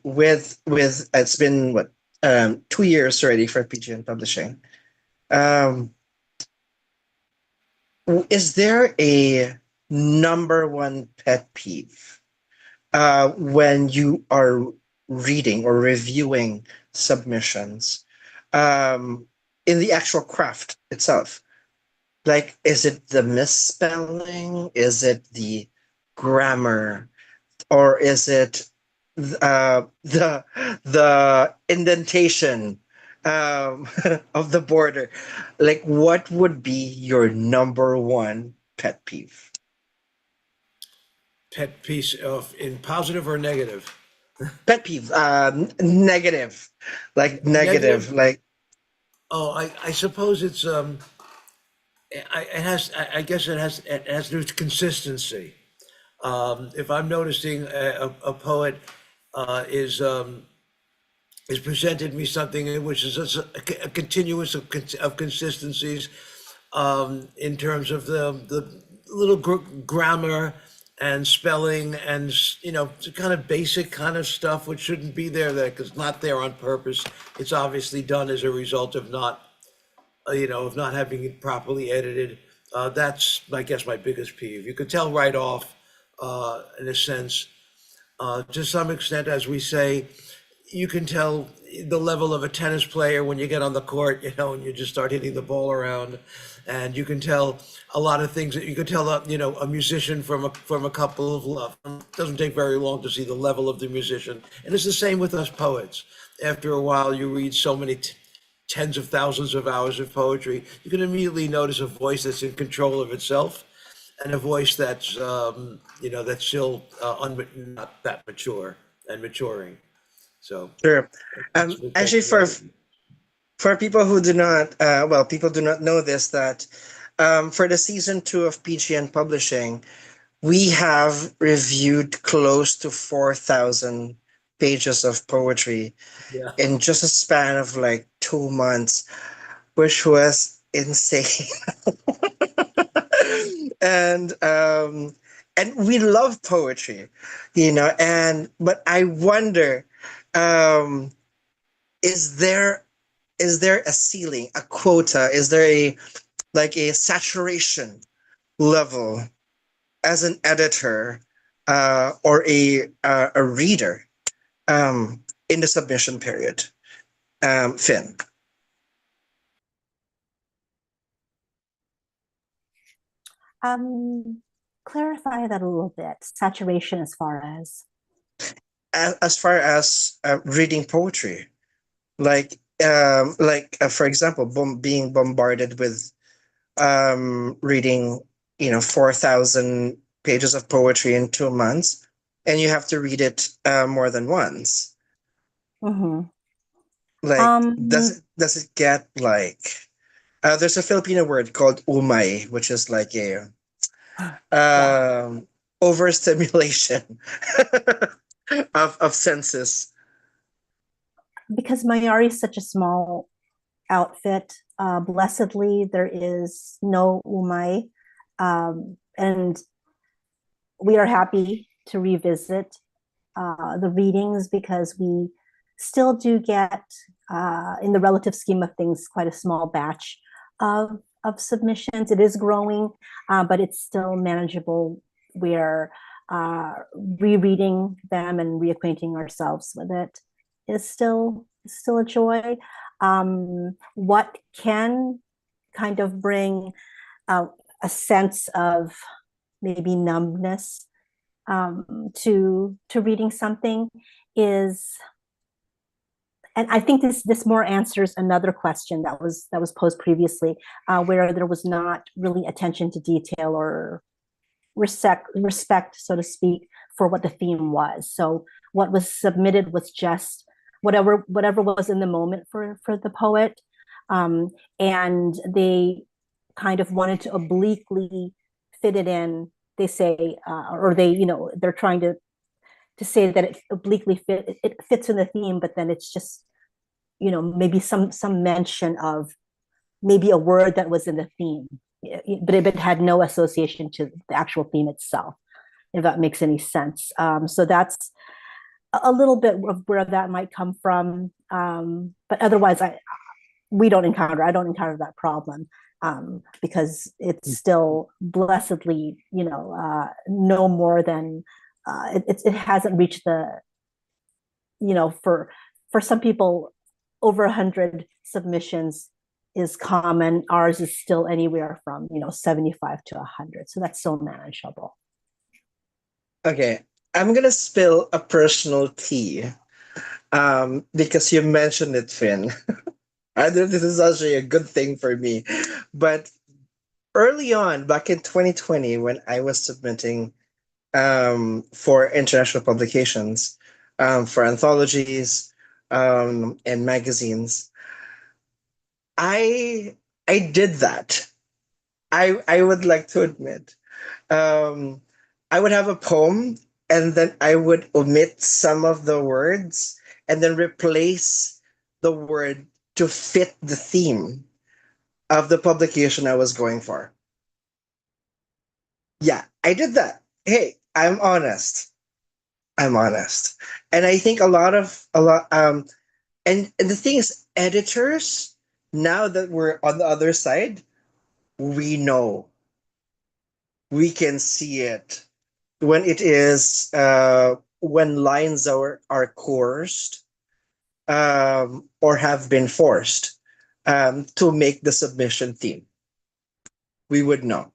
[SPEAKER 1] with it's been what 2 years already for PGN Publishing. Is there a number one pet peeve when you are reading or reviewing submissions in the actual craft itself? Like, is it the misspelling? Is it the grammar? Or is it the indentation of the border? Like, what would be your number one pet peeve?
[SPEAKER 4] Pet piece of in positive or negative?
[SPEAKER 1] Pet peeve, negative, like negative, like
[SPEAKER 4] Oh, I suppose it's I guess it has to do with consistency. If I'm noticing a poet is presented me something which is a continuous of consistencies in terms of the little grammar and spelling and kind of basic kind of stuff which shouldn't be there, that is not there on purpose. It's obviously done as a result of not of not having it properly edited. That's, I guess, my biggest peeve. You could tell right off, in a sense, to some extent, as we say, you can tell the level of a tennis player when you get on the court, and you just start hitting the ball around, and you can tell a lot of things. That you could tell, a musician from a couple of love. It doesn't take very long to see the level of the musician, and it's the same with us poets. After a while, you read so many tens of thousands of hours of poetry, you can immediately notice a voice that's in control of itself, and a voice that's that's still not that mature and maturing. So
[SPEAKER 1] sure. Actually, for people who do not, people do not know this, that for the season 2 of PGN Publishing, we have reviewed close to 4,000 pages of poetry in just a span of like 2 months, which was insane. and we love poetry, but I wonder, is there a ceiling, a quota? Is there a saturation level as an editor or a reader in the submission period? Finn.
[SPEAKER 2] Clarify that a little bit. Saturation as far as
[SPEAKER 1] reading poetry, like for example, being bombarded with reading 4,000 pages of poetry in 2 months, and you have to read it more than once.
[SPEAKER 2] Mm-hmm.
[SPEAKER 1] Like, does it get like there's a Filipino word called umay, which is like a overstimulation of senses.
[SPEAKER 2] Because Mayari is such a small outfit, blessedly there is no umay, and we are happy to revisit the readings, because we still do get, in the relative scheme of things, quite a small batch of submissions. It is growing, but it's still manageable. We're rereading them and reacquainting ourselves with it is still a joy. What can kind of bring a sense of maybe numbness to reading something is, and I think this more answers another question that was posed previously, where there was not really attention to detail or respect, so to speak, for what the theme was. So what was submitted was just whatever was in the moment for the poet. And they kind of wanted to obliquely fit it in. They say, or they, they're trying to say that it obliquely it fits in the theme, but then it's just, maybe some mention of maybe a word that was in the theme, but it had no association to the actual theme itself, if that makes any sense. So that's a little bit of where that might come from. But otherwise, I don't encounter that problem, because it's still blessedly, no more than, it hasn't reached the, for some people, over 100 submissions is common. Ours is still anywhere from 75 to 100, so that's so manageable.
[SPEAKER 1] Okay, I'm gonna spill a personal tea, because you mentioned it, Finn. I know this is actually a good thing for me, but early on, back in 2020, when I was submitting for international publications, for anthologies, and magazines, I did that. I would like to admit, um, I would have a poem, and then I would omit some of the words and then replace the word to fit the theme of the publication I was going for. Yeah, I did that. Hey, I'm honest. I'm honest. And I think a lot and the thing is, editors, now that we're on the other side, we know, we can see it when it is, when lines are coerced, or have been forced, to make the submission theme. We would know.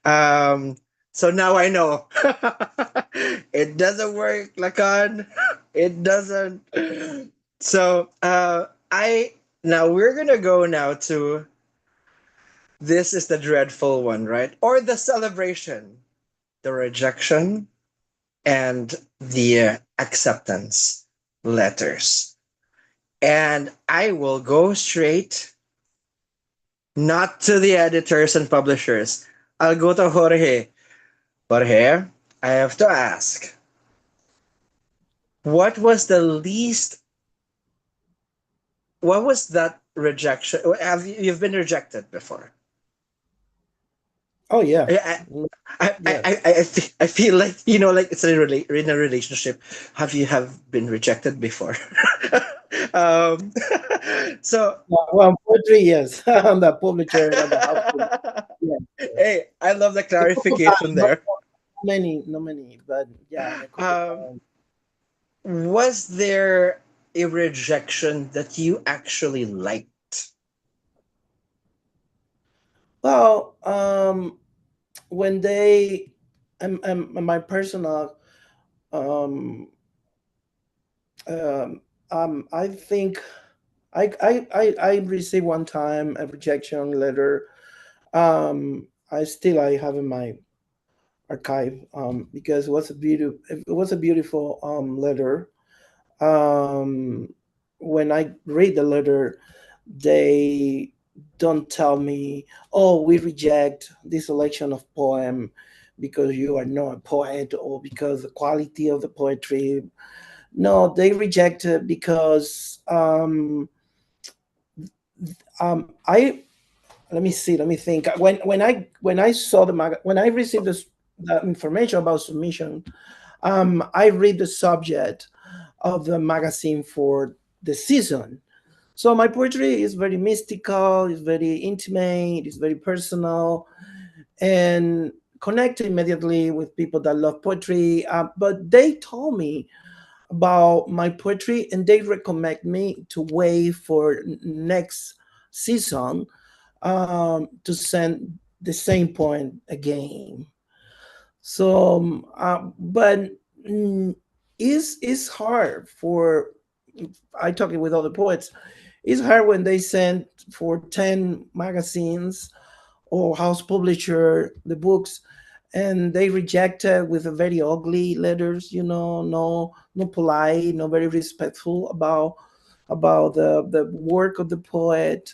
[SPEAKER 1] So now I know. It doesn't work, Lacan. It doesn't. So I now we're gonna go now to, this is the dreadful one, right? Or the celebration, the rejection, and the acceptance letters. And I will go straight, not to the editors and publishers. I'll go to Jorge. Jorge, I have to ask, what was the least, what was that rejection? You've been rejected before?
[SPEAKER 5] Oh yeah.
[SPEAKER 1] I feel like, like it's in a relationship. Have you been rejected before? um, so
[SPEAKER 5] Well, poetry, yes. I'm the publisher and the house publisher. Yeah.
[SPEAKER 1] hey, I love the clarification there.
[SPEAKER 5] Not many, but yeah.
[SPEAKER 1] Was there a rejection that you actually liked?
[SPEAKER 5] Well, when they, my personal, um, I think I received one time a rejection letter. I have in my archive, because it was a beautiful letter. When I read the letter, they don't tell me, "Oh, we reject this selection of poem because you are not a poet or because the quality of the poetry." No, they reject it because I let me see, let me think. When I saw when I received the information about submission, I read the subject of the magazine for the season. So my poetry is very mystical, it's very intimate, it's very personal, and connect immediately with people that love poetry. But they told me about my poetry and they recommend me to wait for next season, to send the same poem again. So, but it's hard for, I talking with other poets, it's hard when they send for 10 magazines or house publisher the books and they reject it with a very ugly letters, no polite, no very respectful about about the work of the poet,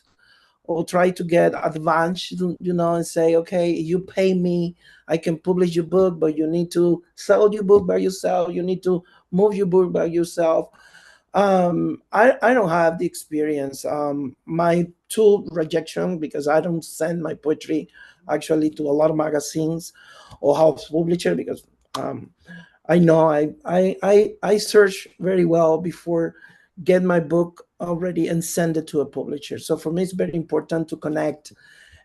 [SPEAKER 5] or try to get advance, and say, okay, you pay me, I can publish your book, but you need to sell your book by yourself. You need to move your book by yourself. I don't have the experience. My tool rejection, because I don't send my poetry actually to a lot of magazines or house publisher, because I know I search very well before get my book already and send it to a publisher. So for me, it's very important to connect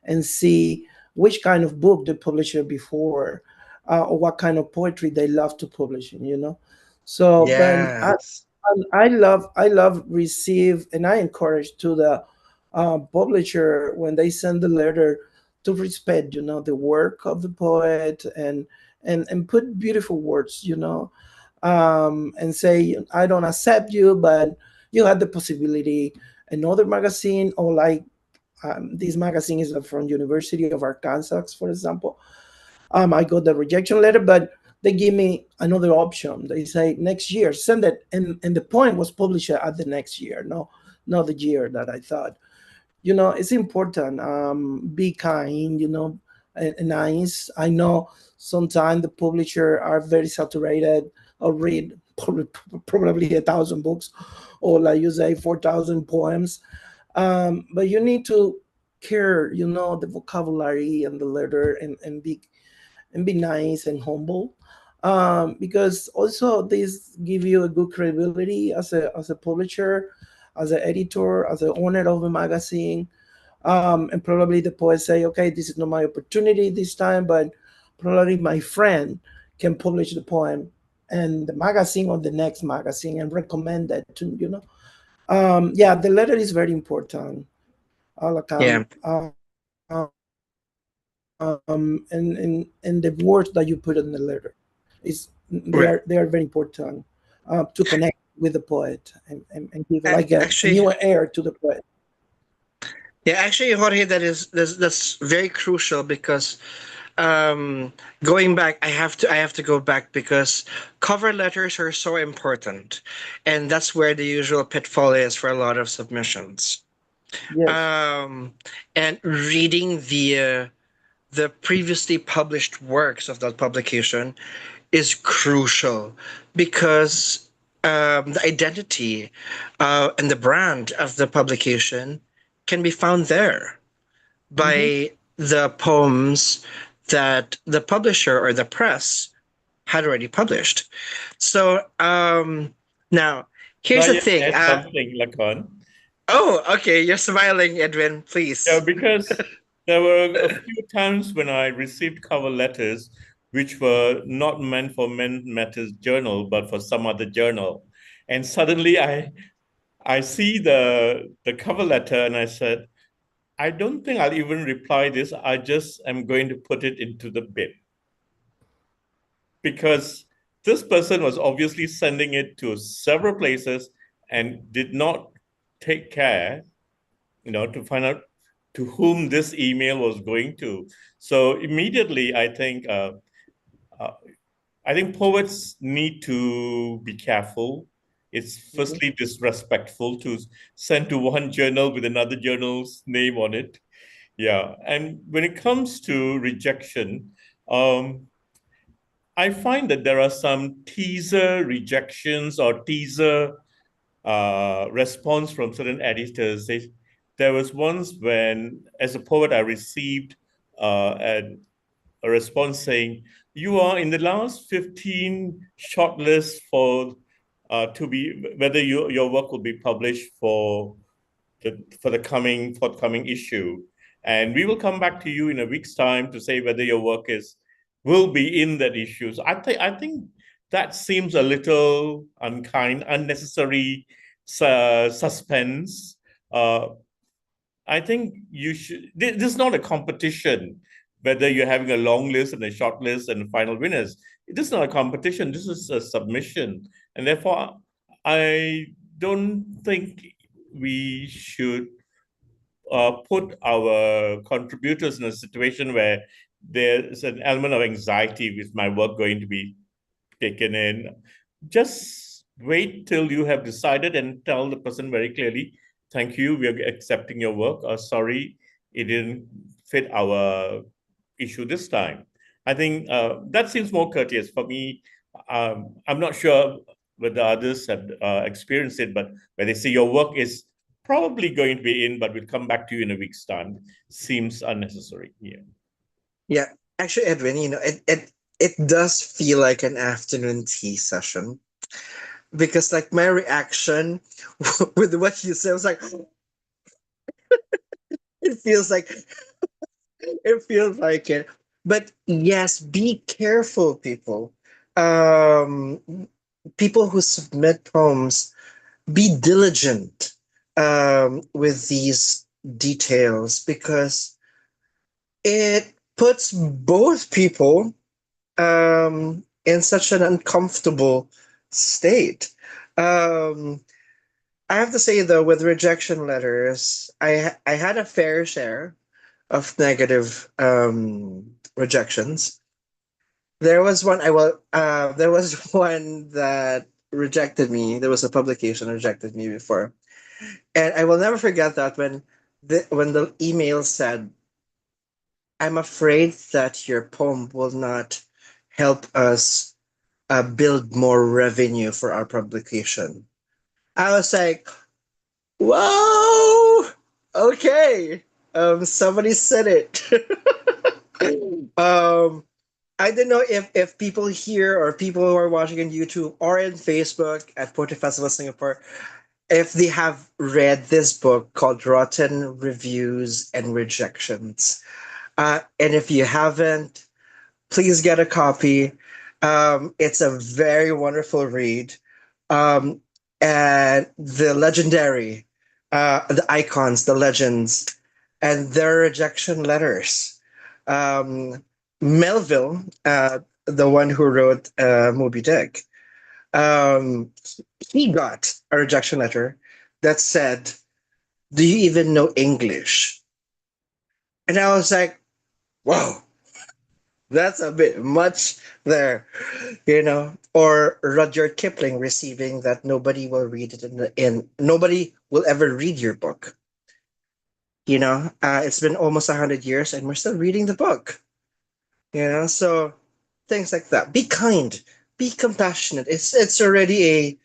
[SPEAKER 5] and see which kind of book the publisher before, or what kind of poetry they love to publish in. So, but
[SPEAKER 1] Yes.
[SPEAKER 5] I love receive, and I encourage to the publisher when they send the letter to respect, the work of the poet, and put beautiful words, and say, I don't accept you, but you had the possibility. Another magazine, or like this magazine is from University of Arkansas, for example. I got the rejection letter, but they give me another option. They say next year, send it, and the point was published at the next year, no, not the year that I thought. It's important. Be kind, and nice. I know sometimes the publisher are very saturated. Or read probably 1,000 books, or like you say, 4,000 poems. But you need to care, the vocabulary and the letter, and be nice and humble, because also this give you a good credibility as a publisher, as an editor, as the owner of a magazine. And probably the poet say, okay, this is not my opportunity this time, but probably my friend can publish the poem and the magazine or the next magazine and recommend that to. Yeah, the letter is very important.
[SPEAKER 1] Yeah.
[SPEAKER 5] Uh, and the words that you put in the letter is they
[SPEAKER 1] Right.
[SPEAKER 5] are they are very important, to connect with the poet, and give like a
[SPEAKER 1] Actually,
[SPEAKER 5] new air to the poet.
[SPEAKER 1] yeah, actually, Jorge, that's very crucial because um going back, I have to go back because cover letters are so important, and that's where the usual pitfall is for a lot of submissions.
[SPEAKER 5] Yes.
[SPEAKER 1] Um and reading the previously published works of that publication is crucial because the identity and the brand of the publication can be found there
[SPEAKER 5] Hmm.
[SPEAKER 1] by the poems that the publisher or the press had already published. So now here's
[SPEAKER 3] May
[SPEAKER 1] the
[SPEAKER 3] I just
[SPEAKER 1] thing.
[SPEAKER 3] add something, Lakan?
[SPEAKER 1] Oh, okay, you're smiling, Edwin.
[SPEAKER 3] Yeah,
[SPEAKER 1] Please.
[SPEAKER 3] because there were a few times when I received cover letters which were not meant for Men Matters Journal, but for some other journal. And suddenly I see the cover letter and I said, I don't think I'll even reply this. I just am going to put it into the bin. Because this person was obviously sending it to several places and did not take care, to find out to whom this email was going to. So immediately, uh, I think poets need to be careful. It's
[SPEAKER 5] Hmm.
[SPEAKER 3] firstly disrespectful to send to one journal with another journal's name on it. Yeah, and when it comes to rejection, um, I find that there are some teaser rejections or teaser response from certain editors. There was once when, as a poet, I received a response saying, "You are in the last 15 shortlists for to be whether your work will be published for the forthcoming issue, and we will come back to you in a week's time to say whether your work will be in that issue." So I think that seems a little unkind, unnecessary suspense. Uh, I think you should. This is not a competition. Whether you're having a long list and a short list and final winners, this is not a competition. This is a submission, and therefore, I don't think we should put our contributors in a situation where there's an element of anxiety with my work going to be taken in. Just wait till you have decided and tell the person very clearly, thank you, we are accepting your work, or sorry, it didn't fit our issue this time. I think that seems more courteous for me. I'm not sure whether others have experienced it, but where they say your work is probably going to be in, but we'll come back to you in a week's time, seems unnecessary. Yeah.
[SPEAKER 1] Yeah, actually, Edwin, it does feel like an afternoon tea session because, like, my reaction with what you said was like, it feels like it feels like it. But yes, be careful, people. Um, People who submit poems, be diligent with these details because it puts both people in such an uncomfortable state. Um, I have to say though, with rejection letters, I had a fair share of negative rejections. There was one I will. There was one that rejected me. There was a publication that rejected me before, and I will never forget that when the email said, "I'm afraid that your poem will not help us build more revenue for our publication." I was like, "Whoa, okay." Somebody said it. um, I don't know if people here or people who are watching on YouTube or in Facebook at Poetry Festival Singapore, if they have read this book called Rotten Reviews and Rejections. And if you haven't, please get a copy. It's a very wonderful read. Um, and the legendary, the icons, the legends, and their rejection letters. Um, Melville, the one who wrote Moby Dick, um, he got a rejection letter that said, "Do you even know English?" And I was like, "Whoa, that's a bit much there," Or Rudyard Kipling receiving that nobody will read it nobody will ever read your book. It's been almost 100 years and we're still reading the book. So things like that. Be kind, be compassionate. It's already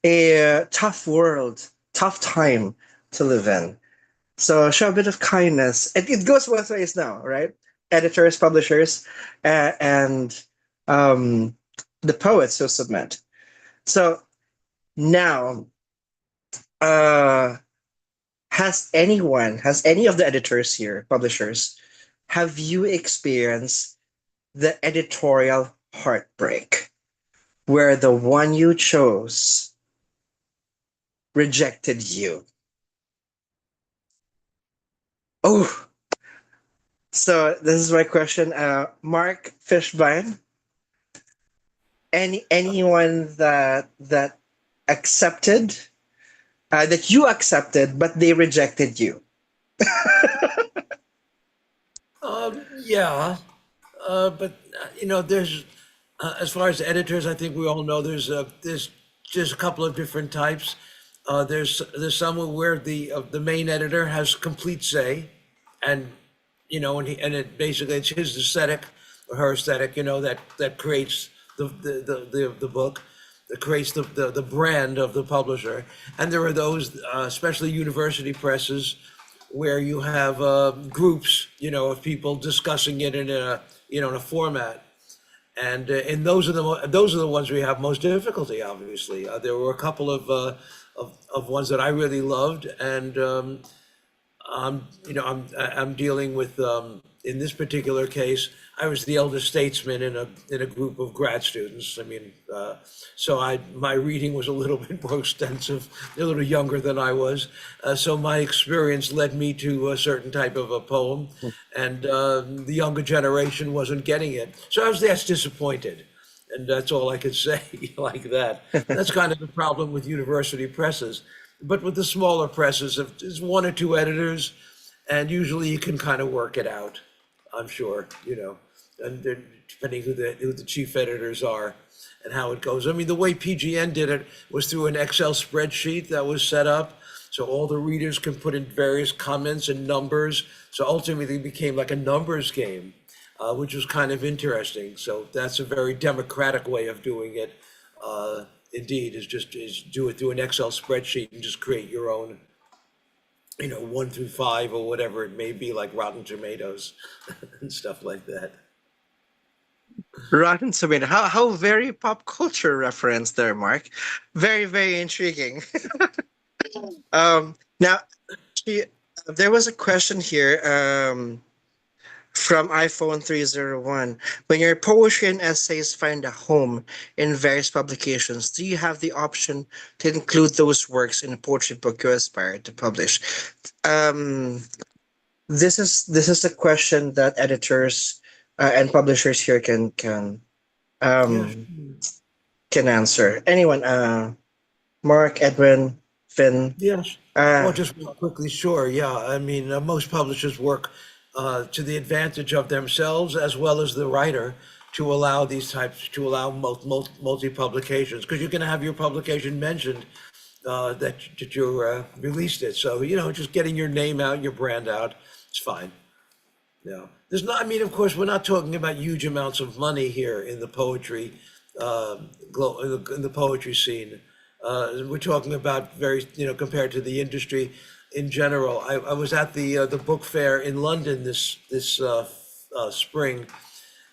[SPEAKER 1] a tough world, tough time to live in. So show a bit of kindness. It goes both ways now, right? Editors, publishers, and the poets who submit. So now, has any of the editors here, publishers, have you experienced the editorial heartbreak where the one you chose rejected you? Oh, so this is my question. Mark Fishbein, anyone that accepted that you accepted but they rejected you?
[SPEAKER 4] Yeah, but there's as far as editors, I think we all know there's just a couple of different types. There's some where the main editor has complete say, and and it basically it's his aesthetic or her aesthetic, that creates the book, that creates the brand of the publisher. And there are those, especially university presses, where you have groups, of people discussing it in a format. And those are the ones we have most difficulty. Obviously, there were a couple of ones that I really loved, and I'm dealing with in this particular case, I was the elder statesman in a group of grad students. I mean, so my reading was a little bit more extensive, a little younger than I was. So my experience led me to a certain type of a poem, and the younger generation wasn't getting it. So I was that's disappointed. And that's all I could say like that. That's kind of the problem with university presses. But with the smaller presses, if there's one or two editors, and usually you can kind of work it out, I'm sure, and then depending who the chief editors are. and how it goes. I mean, the way PGN did it was through an Excel spreadsheet that was set up, so all the readers can put in various comments and numbers. So ultimately, it became like a numbers game, which was kind of interesting. So that's a very democratic way of doing it. Indeed, is do it through an Excel spreadsheet and just create your own, 1 through 5 or whatever it may be, like Rotten Tomatoes and stuff like that.
[SPEAKER 1] Rotten Tomato. How very pop culture reference there, Mark. Very, very intriguing. Now, there was a question here from iPhone 301. When your poetry and essays find a home in various publications, do you have the option to include those works in a poetry book you aspire to publish? This is a question that editors and publishers here can answer. Anyone? Mark, Edwin, Finn.
[SPEAKER 4] Yes. Well, just real quickly, sure. Yeah. I mean, most publishers work to the advantage of themselves as well as the writer to allow multi publications, because you're going to have your publication mentioned that you released it. So, just getting your name out, your brand out, it's fine. Yeah. There's not, I mean, of course, we're not talking about huge amounts of money here in the poetry, in the poetry scene. We're talking about very, compared to the industry in general. I was at the book fair in London this spring,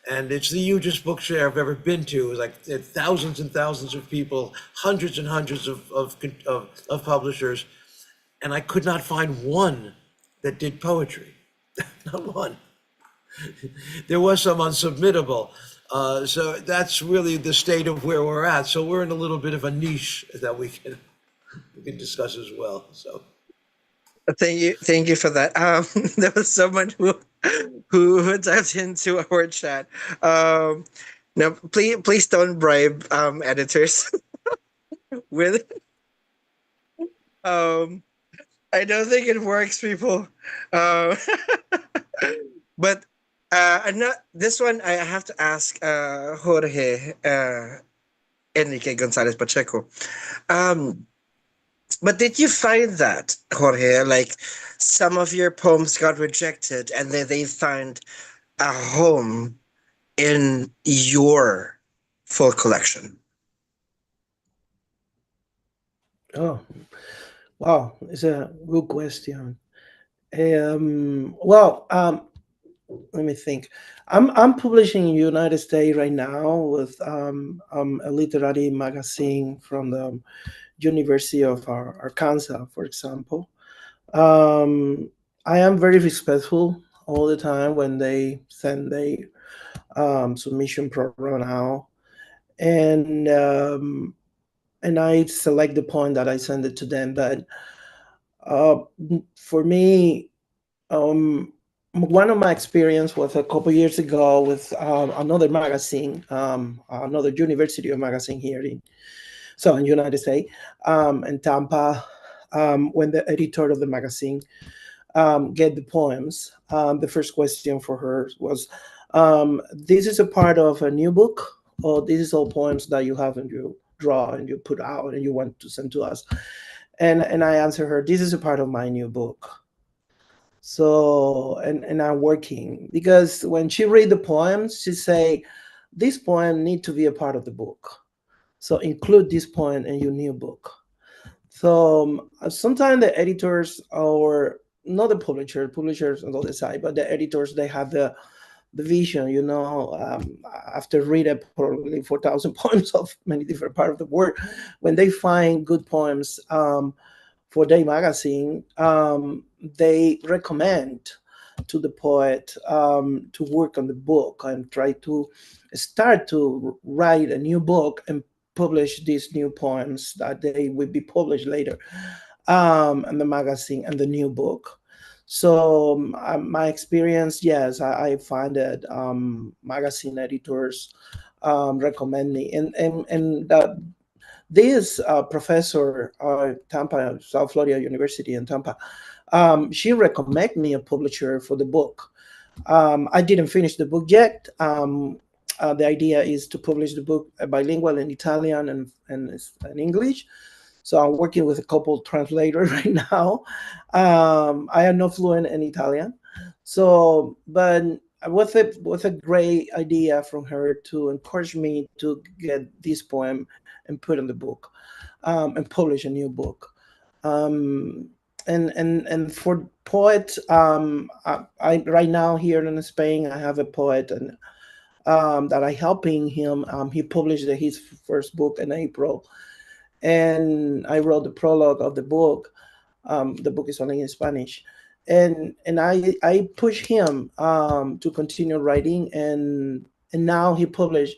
[SPEAKER 4] and it's the hugest book fair I've ever been to. It was like thousands and thousands of people, hundreds and hundreds of publishers, and I could not find one that did poetry. Not one. There was some unsubmittable. So that's really the state of where we're at. So we're in a little bit of a niche that we can discuss as well. So
[SPEAKER 1] Thank you for that. There was someone who typed into our chat. No, please don't bribe editors with. I don't think it works, people. But this one I have to ask Jorge Enrique Gonzalez Pacheco. But did you find that, Jorge, like some of your poems got rejected and then they find a home in your full collection?
[SPEAKER 5] Oh, wow, it's a good question. Well, let me think. I'm publishing in the United States right now with a literary magazine from the University of Arkansas, for example. I am very respectful all the time when they send a submission program out, and I select the point that I send it to them. But for me, one of my experience was a couple years ago with another magazine, another university magazine here in United States, in Tampa, when the editor of the magazine get the poems. The first question for her was, this is a part of a new book, or this is all poems that you have and you draw and you put out and you want to send to us? And I answer her, this is a part of my new book. So, and I'm working, because when she read the poems, she say, this poem need to be a part of the book. So include this poem in your new book. So sometimes the editors, or not the publishers on the other side, but the editors, they have the vision, after reading probably 4,000 poems of many different parts of the world, when they find good poems for their magazine, they recommend to the poet to work on the book and try to start to write a new book and publish these new poems that they will be published later in the magazine and the new book. So my experience, yes, I find that magazine editors recommend me, and this professor Tampa, South Florida University in Tampa, she recommended me a publisher for the book. I didn't finish the book yet. the idea is to publish the book bilingual in Italian and English. So I'm working with a couple translators right now. I am not fluent in Italian, so but with a great idea from her to encourage me to get this poem and put in the book, and publish a new book. And for poet, I right now here in Spain, I have a poet and that I helping him. He published his first book in April, and I wrote the prologue of the book. The book is only in Spanish, and I push him to continue writing, and now he published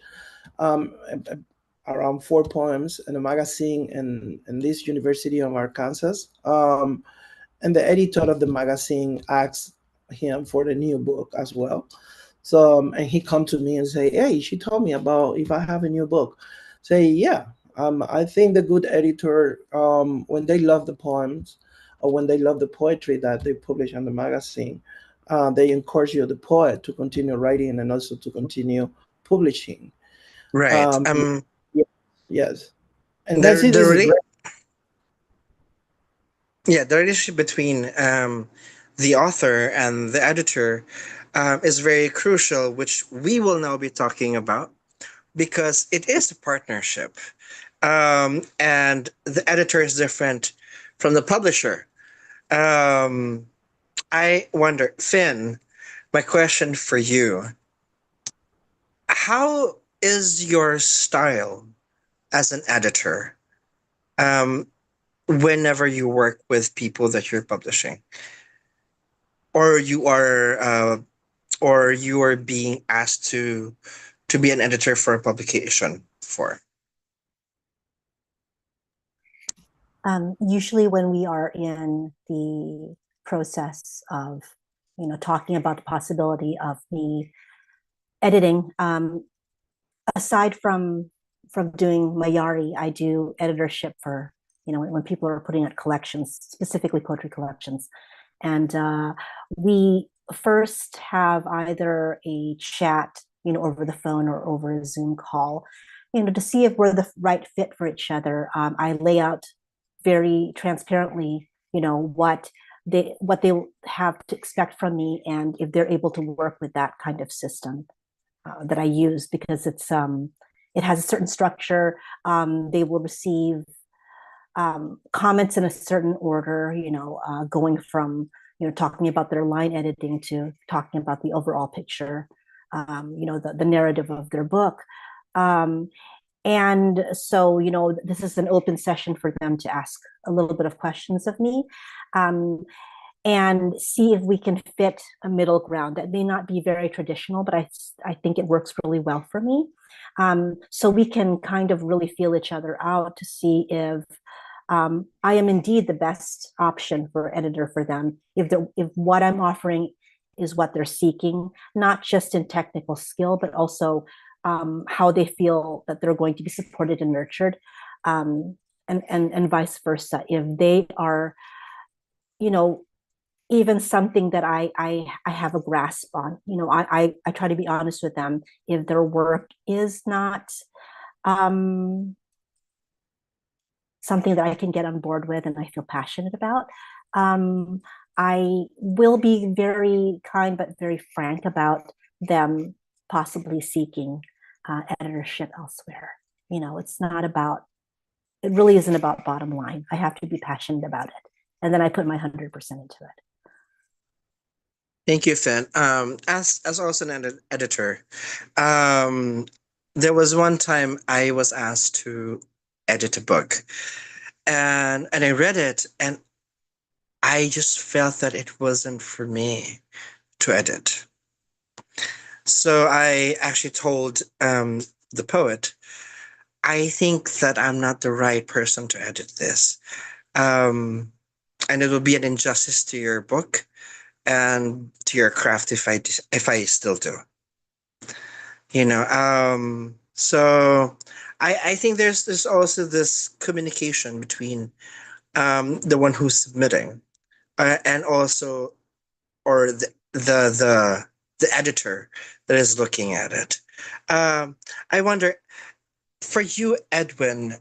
[SPEAKER 5] around 4 poems in a magazine in this University of Arkansas. And the editor of the magazine asked him for the new book as well. So and he come to me and say, "Hey, she told me about if I have a new book." Say, yeah. I think the good editor, when they love the poems or when they love the poetry that they publish on the magazine, they encourage you, the poet, to continue writing and also to continue publishing.
[SPEAKER 1] Right.
[SPEAKER 5] Yes, and
[SPEAKER 1] The
[SPEAKER 5] that's it.
[SPEAKER 1] the
[SPEAKER 5] This is
[SPEAKER 1] rela-
[SPEAKER 5] great.
[SPEAKER 1] yeah, the relationship between the author and the editor is very crucial, which we will now be talking about because it is a partnership. And the editor is different from the publisher. Um, I wonder, Finn, my question for you, how is your style as an editor whenever you work with people that you're publishing? Or you are being asked to be an editor for a publication for?
[SPEAKER 2] Usually when we are in the process of, talking about the possibility of me editing, aside from doing Mayari, I do editorship for, when people are putting out collections, specifically poetry collections. And we first have either a chat, over the phone or over a Zoom call, to see if we're the right fit for each other. I lay out very transparently, what they have to expect from me, and if they're able to work with that kind of system that I use, because it has a certain structure. They will receive comments in a certain order, going from talking about their line editing to talking about the overall picture, the narrative of their book. And so, this is an open session for them to ask a little bit of questions of me, and see if we can fit a middle ground that may not be very traditional, but I think it works really well for me. So we can kind of really feel each other out to see if I am indeed the best option for editor for them, if what I'm offering is what they're seeking, not just in technical skill, but also how they feel that they're going to be supported and nurtured, and vice versa. If they are, even something that I have a grasp on, I try to be honest with them. If their work is not something that I can get on board with and I feel passionate about, I will be very kind but very frank about them possibly seeking editorship elsewhere. It really isn't about bottom line. I have to be passionate about it. And then I put my 100% into it.
[SPEAKER 1] Thank you, Finn. As also an editor, there was one time I was asked to edit a book, and I read it, and I just felt that it wasn't for me to edit. So I actually told the poet, I think that I'm not the right person to edit this, and it will be an injustice to your book and to your craft if I still do. So I think there's also this communication between the one who's submitting and also, or the editor that is looking at it. I wonder, for you, Edwin,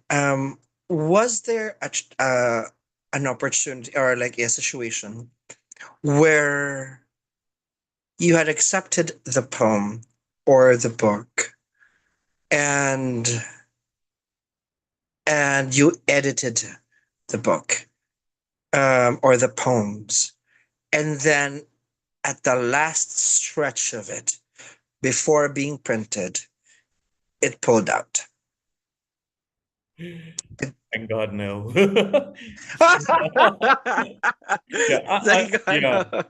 [SPEAKER 1] was there an opportunity or like a situation where you had accepted the poem or the book and you edited the book or the poems, and then at the last stretch of it, before being printed, it pulled out?
[SPEAKER 3] Thank God, no. Yeah,
[SPEAKER 1] Thank God,
[SPEAKER 3] yeah.
[SPEAKER 1] no.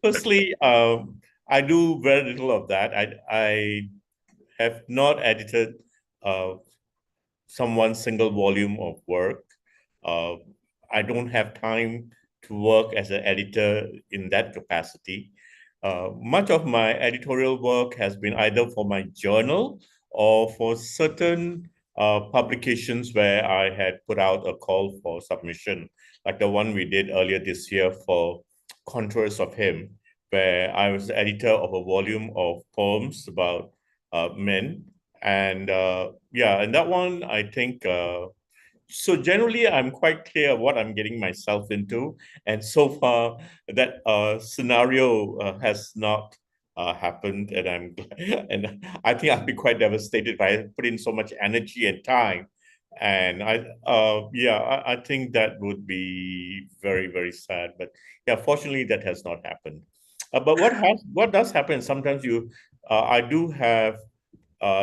[SPEAKER 3] Firstly, I do very little of that. I have not edited uh, someone's single volume of work. Uh, I don't have time to work as an editor in that capacity. Much of my editorial work has been either for my journal or for certain publications where I had put out a call for submission, like the one we did earlier this year for Contours of Him, where I was the editor of a volume of poems about men. And yeah, and that one, I think, so generally I'm quite clear what I'm getting myself into. And so far, that scenario has not happened. And and I think I'd be quite devastated if I put in so much energy and time. And yeah, I think that would be very, very sad. But yeah, fortunately, that has not happened. But what does happen sometimes I do have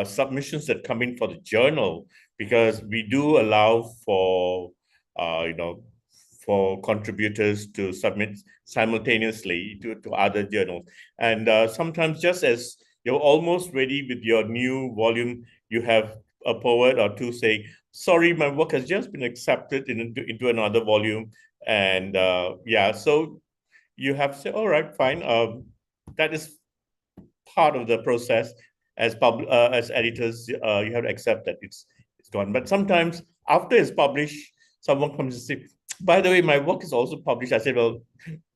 [SPEAKER 3] submissions that come in for the journal, because we do allow for you know, for contributors to submit simultaneously to other journals. And sometimes, just as you're almost ready with your new volume, you have a poet or two say, sorry, my work has just been accepted into another volume. And yeah, so you have to say, all right, fine, that is part of the process. As editors, you have to accept that it's gone. But sometimes after it's published, someone comes and say, by the way, my work is also published. I said, well,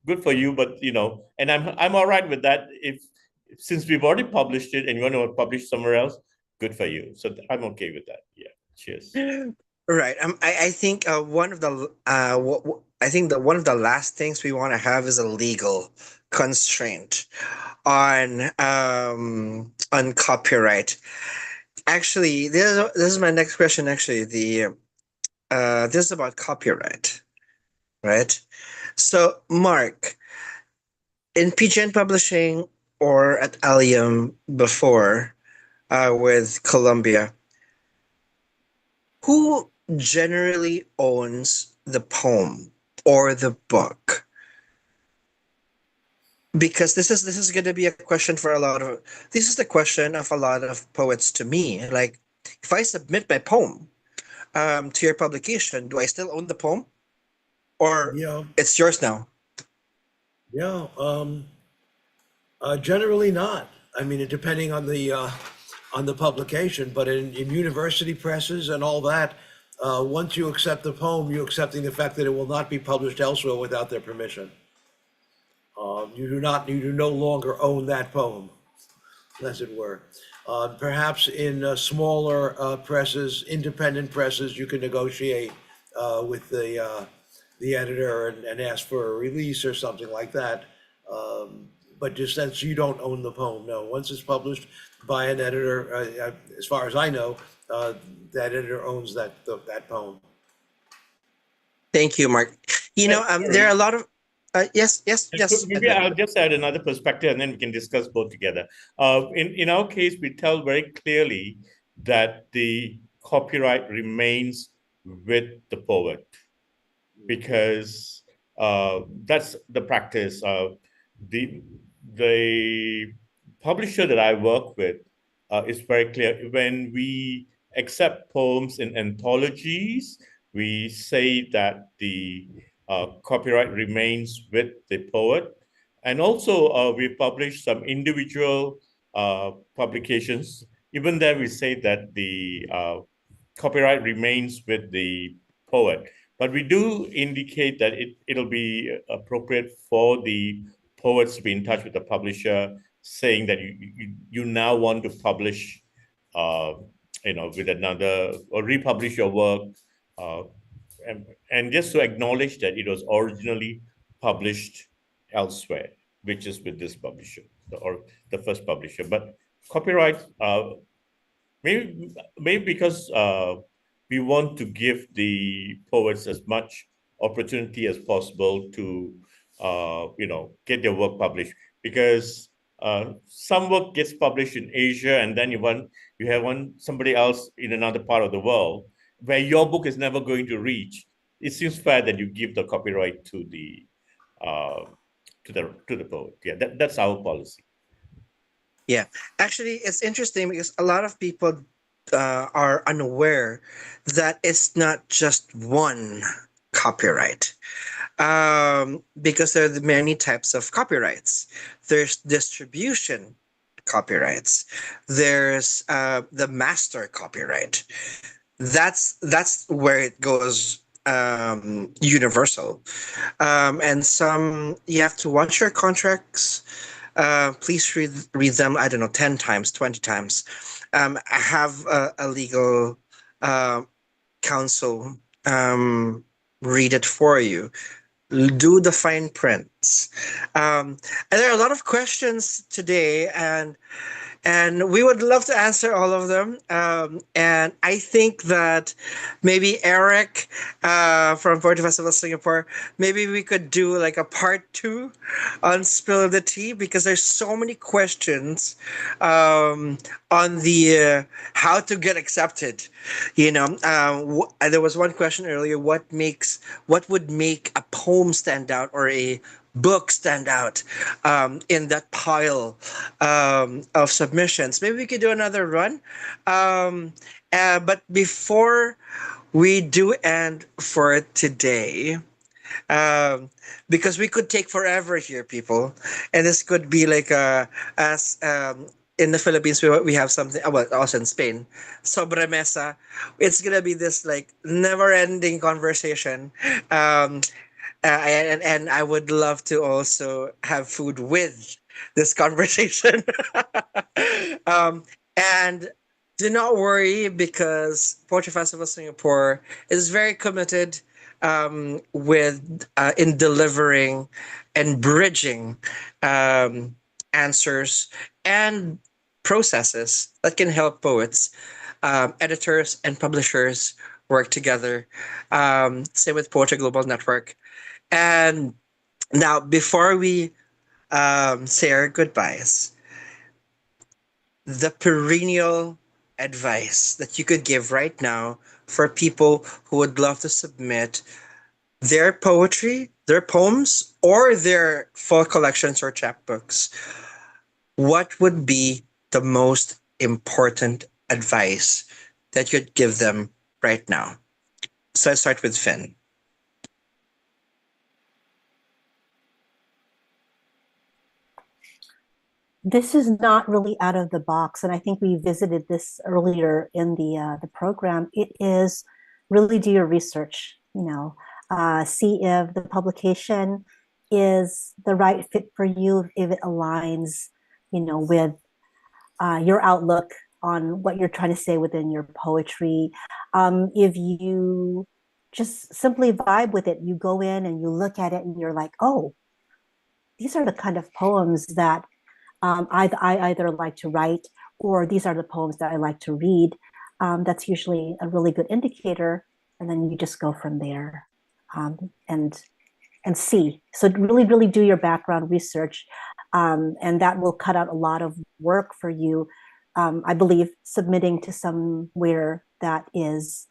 [SPEAKER 3] good for you, but you know, and I'm all right with that. If since we've already published it and you want to publish somewhere else, good for you. So I'm okay with that. Yeah. Cheers.
[SPEAKER 1] Right. I think one of the I think that one of the last things we want to have is a legal constraint on copyright. Actually, this is my next question. Actually, the this is about copyright, right? So, Mark, in PGN Publishing or at Allium before, with Columbia, who generally owns the poem or the book? Because this is going to be a question for a lot of, this is the question of a lot of poets to me. Like, if I submit my poem to your publication, do I still own the poem, or
[SPEAKER 4] Yeah,
[SPEAKER 1] it's yours now?
[SPEAKER 4] yeah. Generally not. I mean, depending on the publication, but in university presses and all that, once you accept the poem, you're accepting the fact that it will not be published elsewhere without their permission. You do no longer own that poem, as it were. Perhaps in smaller presses, independent presses, you can negotiate with the editor and ask for a release or something like that. But just since you don't own the poem, no. Once it's published by an editor, as far as I know, that editor owns that poem.
[SPEAKER 1] Thank you, Mark. You know, there are a lot of yes, yes, yes,
[SPEAKER 3] Maybe
[SPEAKER 1] Edwin.
[SPEAKER 3] I'll just add another perspective and then we can discuss both together. In our case, we tell very clearly that the copyright remains with the poet, because that's the practice. The publisher that I work with is very clear. When we accept poems in anthologies, we say that the copyright remains with the poet. And also, we publish some individual publications. Even there, we say that the copyright remains with the poet. But we do indicate that it'll be appropriate for the poets to be in touch with the publisher, saying that you now want to publish with another, or republish your work, uh, and just to acknowledge that it was originally published elsewhere, which is with this publisher, or the first publisher. But copyright, maybe because we want to give the poets as much opportunity as possible to get their work published, because some work gets published in Asia, and then you have somebody else in another part of the world where your book is never going to reach. It seems fair that you give the copyright to the poet. Yeah, that's our policy.
[SPEAKER 1] Yeah, actually, it's interesting because a lot of people are unaware that it's not just one copyright. Because there are many types of copyrights. There's distribution copyrights. There's the master copyright. That's where it goes universal. And some you have to watch your contracts. Please read them, I don't know, 10 times, 20 times. Have a legal counsel read it for you. Do the fine prints. And there are a lot of questions today, and we would love to answer all of them. And I think that maybe Eric from Poetry Festival Singapore, maybe we could do like a part 2 on Spill the Tea, because there's so many questions on the how to get accepted. There was one question earlier: what would make a poem stand out, or a book stand out in that pile of submissions? Maybe we could do another run. But before we do end for today, because we could take forever here, people, and this could be like as in the Philippines we have something, well, also in Spain, sobremesa. It's gonna be this like never-ending conversation. And I would love to also have food with this conversation. And do not worry, because Poetry Festival Singapore is very committed with in delivering and bridging answers and processes that can help poets, editors, and publishers work together. Same with Poetry Global Network. And now, before we say our goodbyes, the perennial advice that you could give right now for people who would love to submit their poetry, their poems, or their full collections or chapbooks, what would be the most important advice that you'd give them right now? So let's start with Finn.
[SPEAKER 2] This is not really out of the box, and I think we visited this earlier in the program. It is really do your research. See if the publication is the right fit for you, if it aligns, with your outlook on what you're trying to say within your poetry. If you just simply vibe with it, you go in and you look at it and you're like, oh, these are the kind of poems that I either like to write, or these are the poems that I like to read. That's usually a really good indicator, and then you just go from there and see. So really do your background research, and that will cut out a lot of work for you. I believe submitting to somewhere that is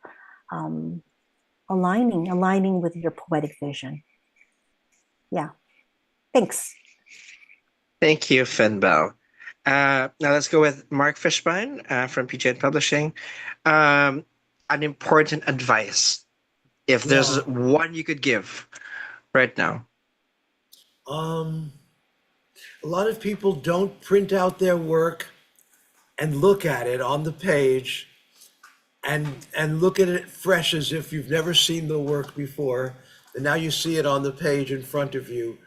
[SPEAKER 2] aligning with your poetic vision. Yeah. Thanks.
[SPEAKER 1] Thank you, Finn Bell. Now let's go with Mark Fishbein from PGN Publishing. An important advice, if there's one you could give right now.
[SPEAKER 4] A lot of people don't print out their work and look at it on the page and look at it fresh as if you've never seen the work before. And now you see it on the page in front of you,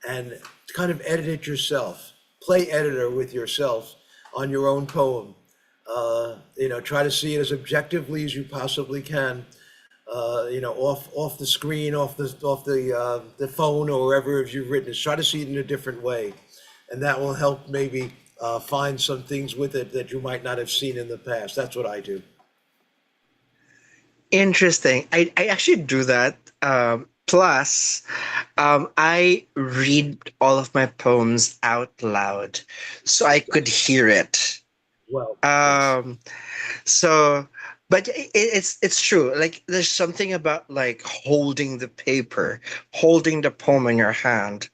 [SPEAKER 4] and kind of edit it yourself. Play editor with yourself on your own poem. Try to see it as objectively as you possibly can. Off the screen, off the phone, or wherever you've written it. Try to see it in a different way, and that will help maybe find some things with it that you might not have seen in the past. That's what I do.
[SPEAKER 1] Interesting. I actually do that. Plus, I read all of my poems out loud so I could hear it.
[SPEAKER 4] Well, yes.
[SPEAKER 1] So, but it's true. Like there's something about like holding the paper, holding the poem in your hand,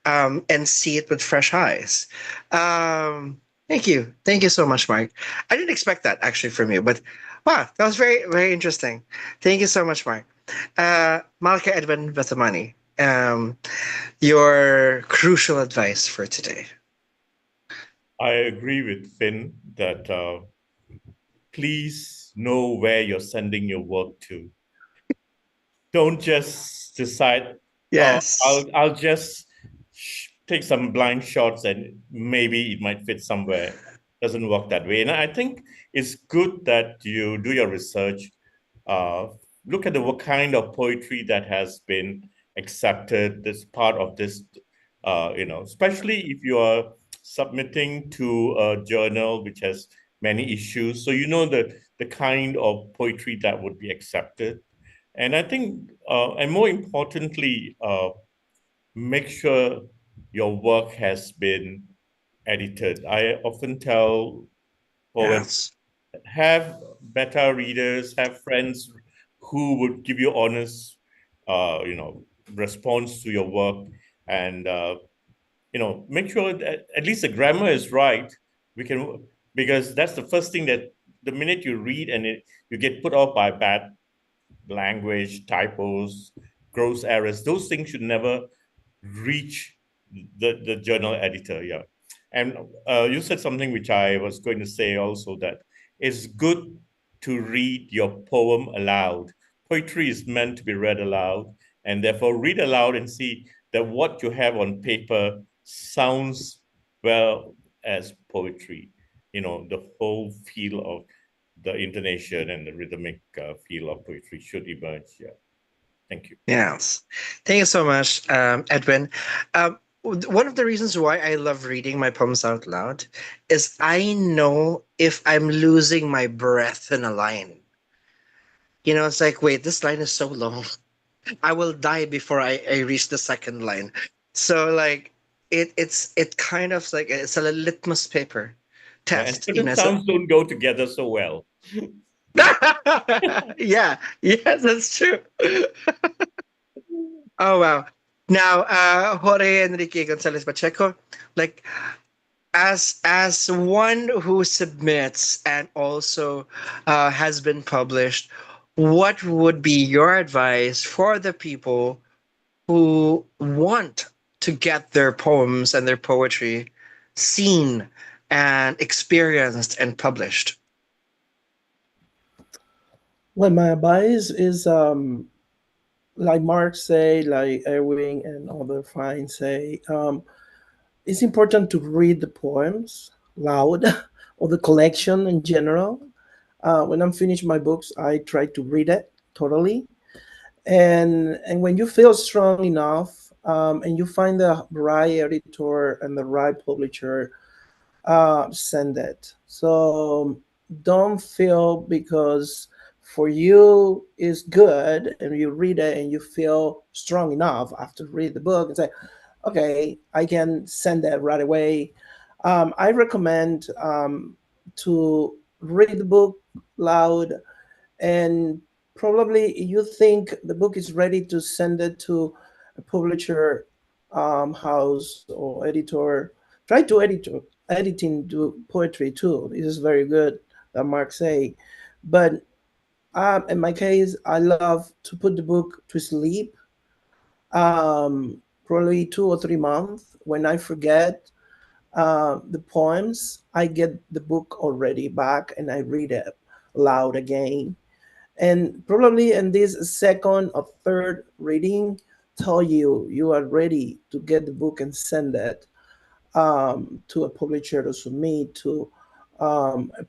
[SPEAKER 1] and see it with fresh eyes. Thank you so much, Mark. I didn't expect that actually from you, but wow, that was very very interesting. Thank you so much, Mark. Malka Edwin Vatamani, your crucial advice for today.
[SPEAKER 3] I agree with Finn that please know where you're sending your work to. Don't just decide, oh,
[SPEAKER 1] Yes.
[SPEAKER 3] I'll just take some blind shots and maybe it might fit somewhere. Doesn't work that way. And I think it's good that you do your research. Look at what kind of poetry that has been accepted as part of this, especially if you are submitting to a journal which has many issues. So you know the kind of poetry that would be accepted. And I think, and more importantly, make sure your work has been edited. I often tell poets,
[SPEAKER 1] Yes.
[SPEAKER 3] have beta readers, have friends who would give you honest, response to your work, and make sure that at least the grammar is right. We can, because that's the first thing that the minute you read and you get put off by bad language, typos, gross errors. Those things should never reach the journal editor. Yeah. And you said something which I was going to say also, that it's good to read your poem aloud. Poetry is meant to be read aloud, and therefore read aloud and see that what you have on paper sounds well as poetry. The whole feel of the intonation and the rhythmic feel of poetry should emerge. Yeah. Thank you.
[SPEAKER 1] Yes. Thank you so much, Edwin. One of the reasons why I love reading my poems out loud is I know if I'm losing my breath in a line. It's like, wait, this line is so long. I will die before I reach the second line. So like it kind of like it's a litmus paper
[SPEAKER 3] Yeah, and
[SPEAKER 1] test.
[SPEAKER 3] certain
[SPEAKER 1] So
[SPEAKER 3] sounds don't go together so well.
[SPEAKER 1] yeah, yes, that's true. Oh wow. Now, Jorge Enrique Gonzalez Pacheco, like as one who submits and also has been published, what would be your advice for the people who want to get their poems and their poetry seen and experienced and published?
[SPEAKER 5] Well, my advice is like Mark say, like Erwin and other fine say, it's important to read the poems loud or the collection in general. When I'm finished my books, I try to read it totally. And when you feel strong enough, and you find the right editor and the right publisher, send it. So don't feel because for you is good and you read it and you feel strong enough after read the book and say, okay, I can send that right away. I recommend to read the book loud, and probably you think the book is ready to send it to a publisher house or editor. Try to editing do poetry too. This is very good that Mark say, but in my case, I love to put the book to sleep. Probably 2 or 3 months. When I forget the poems, I get the book already back and I read it loud again. And probably in this second or third reading, tell you are ready to get the book and send it to a publisher to submit to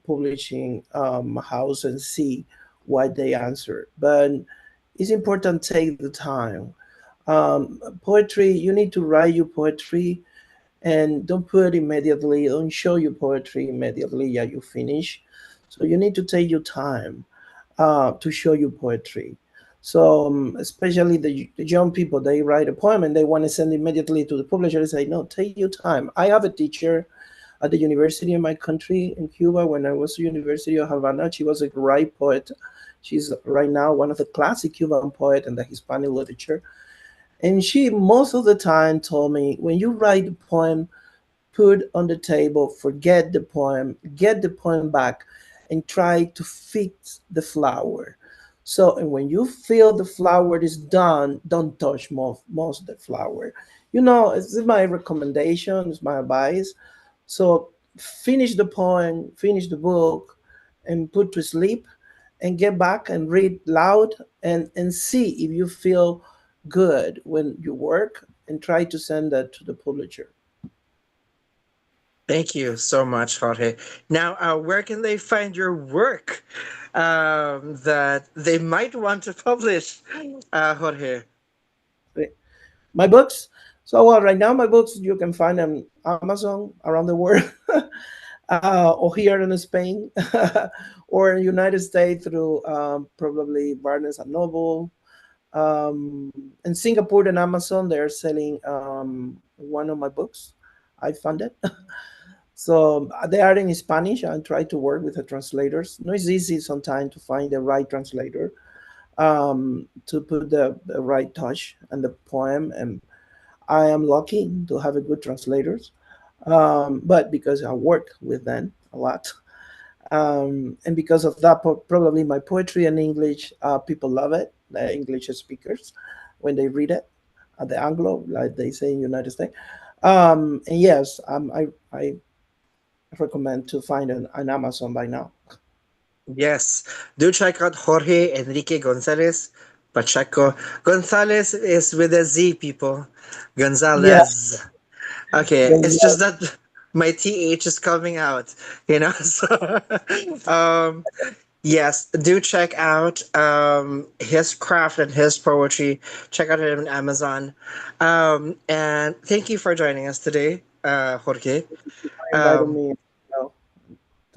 [SPEAKER 5] publishing house and see what they answer. But it's important to take the time. Poetry, you need to write your poetry and don't put immediately, don't show your poetry immediately. Yeah, you finish. So you need to take your time to show your poetry. So especially the young people, they write a poem and they want to send immediately to the publisher. I say, no, take your time. I have a teacher at the university in my country in Cuba when I was at the University of Havana. She was a great poet. She's right now one of the classic Cuban poet in the Hispanic literature. And she most of the time told me, when you write a poem, put on the table, forget the poem, get the poem back, and try to fix the flower. So, and when you feel the flower is done, don't touch most of the flower. It's my recommendation, it's my advice. So finish the poem, finish the book, and put to sleep, and get back and read loud, and see if you feel good when you work, and try to send that to the publisher.
[SPEAKER 1] Thank you so much, Jorge. Now, where can they find your work that they might want to publish, Jorge?
[SPEAKER 5] My books. So well, right now my books you can find them Amazon around the world, or here in Spain, or in United States through probably Barnes and Noble. In Singapore and Amazon, they're selling one of my books. I found it. So they are in Spanish. I try to work with the translators. No, it's easy sometimes to find the right translator to put the right touch and the poem. And I am lucky to have a good translators, but because I work with them a lot, and because of that, probably my poetry in English, people love it. The English speakers, when they read it, the Anglo, like they say in United States. And yes, I recommend to find an Amazon by now.
[SPEAKER 1] Yes, do check out Jorge Enrique Gonzalez Pacheco. Gonzalez is with a Z, people.
[SPEAKER 5] Yeah,
[SPEAKER 1] Gonzalez. Okay, it's just that my TH is coming out, So, um, yes, do check out his craft and his poetry. Check out him on Amazon. And thank you for joining us today, Jorge.
[SPEAKER 5] invited
[SPEAKER 1] Um,
[SPEAKER 5] me. No,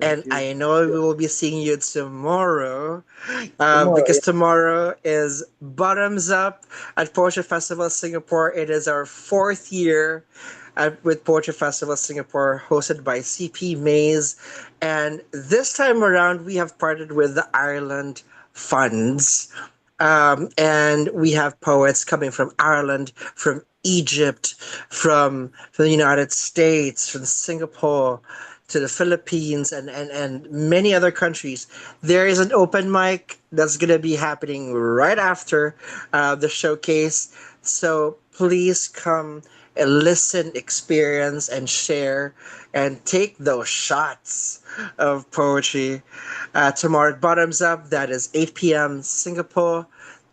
[SPEAKER 1] and
[SPEAKER 5] thank you.
[SPEAKER 1] I know we will be seeing you tomorrow,
[SPEAKER 5] Tomorrow,
[SPEAKER 1] because
[SPEAKER 5] yeah.
[SPEAKER 1] tomorrow is Bottoms Up at Poetry Festival Singapore. It is our fourth year with Poetry Festival Singapore, hosted by CP Mays. And this time around, we have partnered with the Ireland Funds. And we have poets coming from Ireland, from Egypt, from the United States, from Singapore, to the Philippines, and many other countries. There is an open mic that's going to be happening right after the showcase. So please come and listen, experience, and share, and take those shots of poetry. Tomorrow at Bottoms Up, that is 8 p.m. Singapore,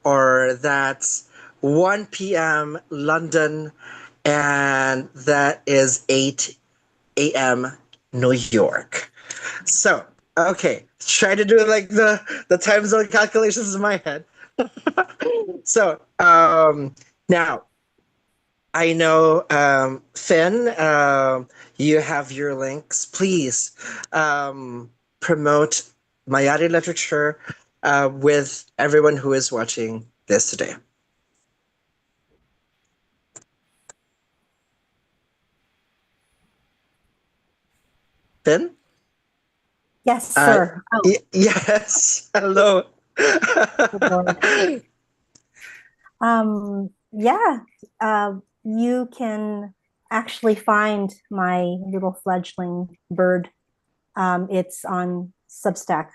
[SPEAKER 1] or that's 1 p.m. London, and that is 8 a.m. New York. So, okay, try to do like the time zone calculations in my head. So, now I know, Finn, you have your links. Please promote Mayari literature with everyone who is watching this today. Finn?
[SPEAKER 2] Yes,
[SPEAKER 1] Uh,
[SPEAKER 2] sir. Oh,
[SPEAKER 1] yes. Hello.
[SPEAKER 2] Lord. Yeah, you can actually find my little fledgling bird. It's on Substack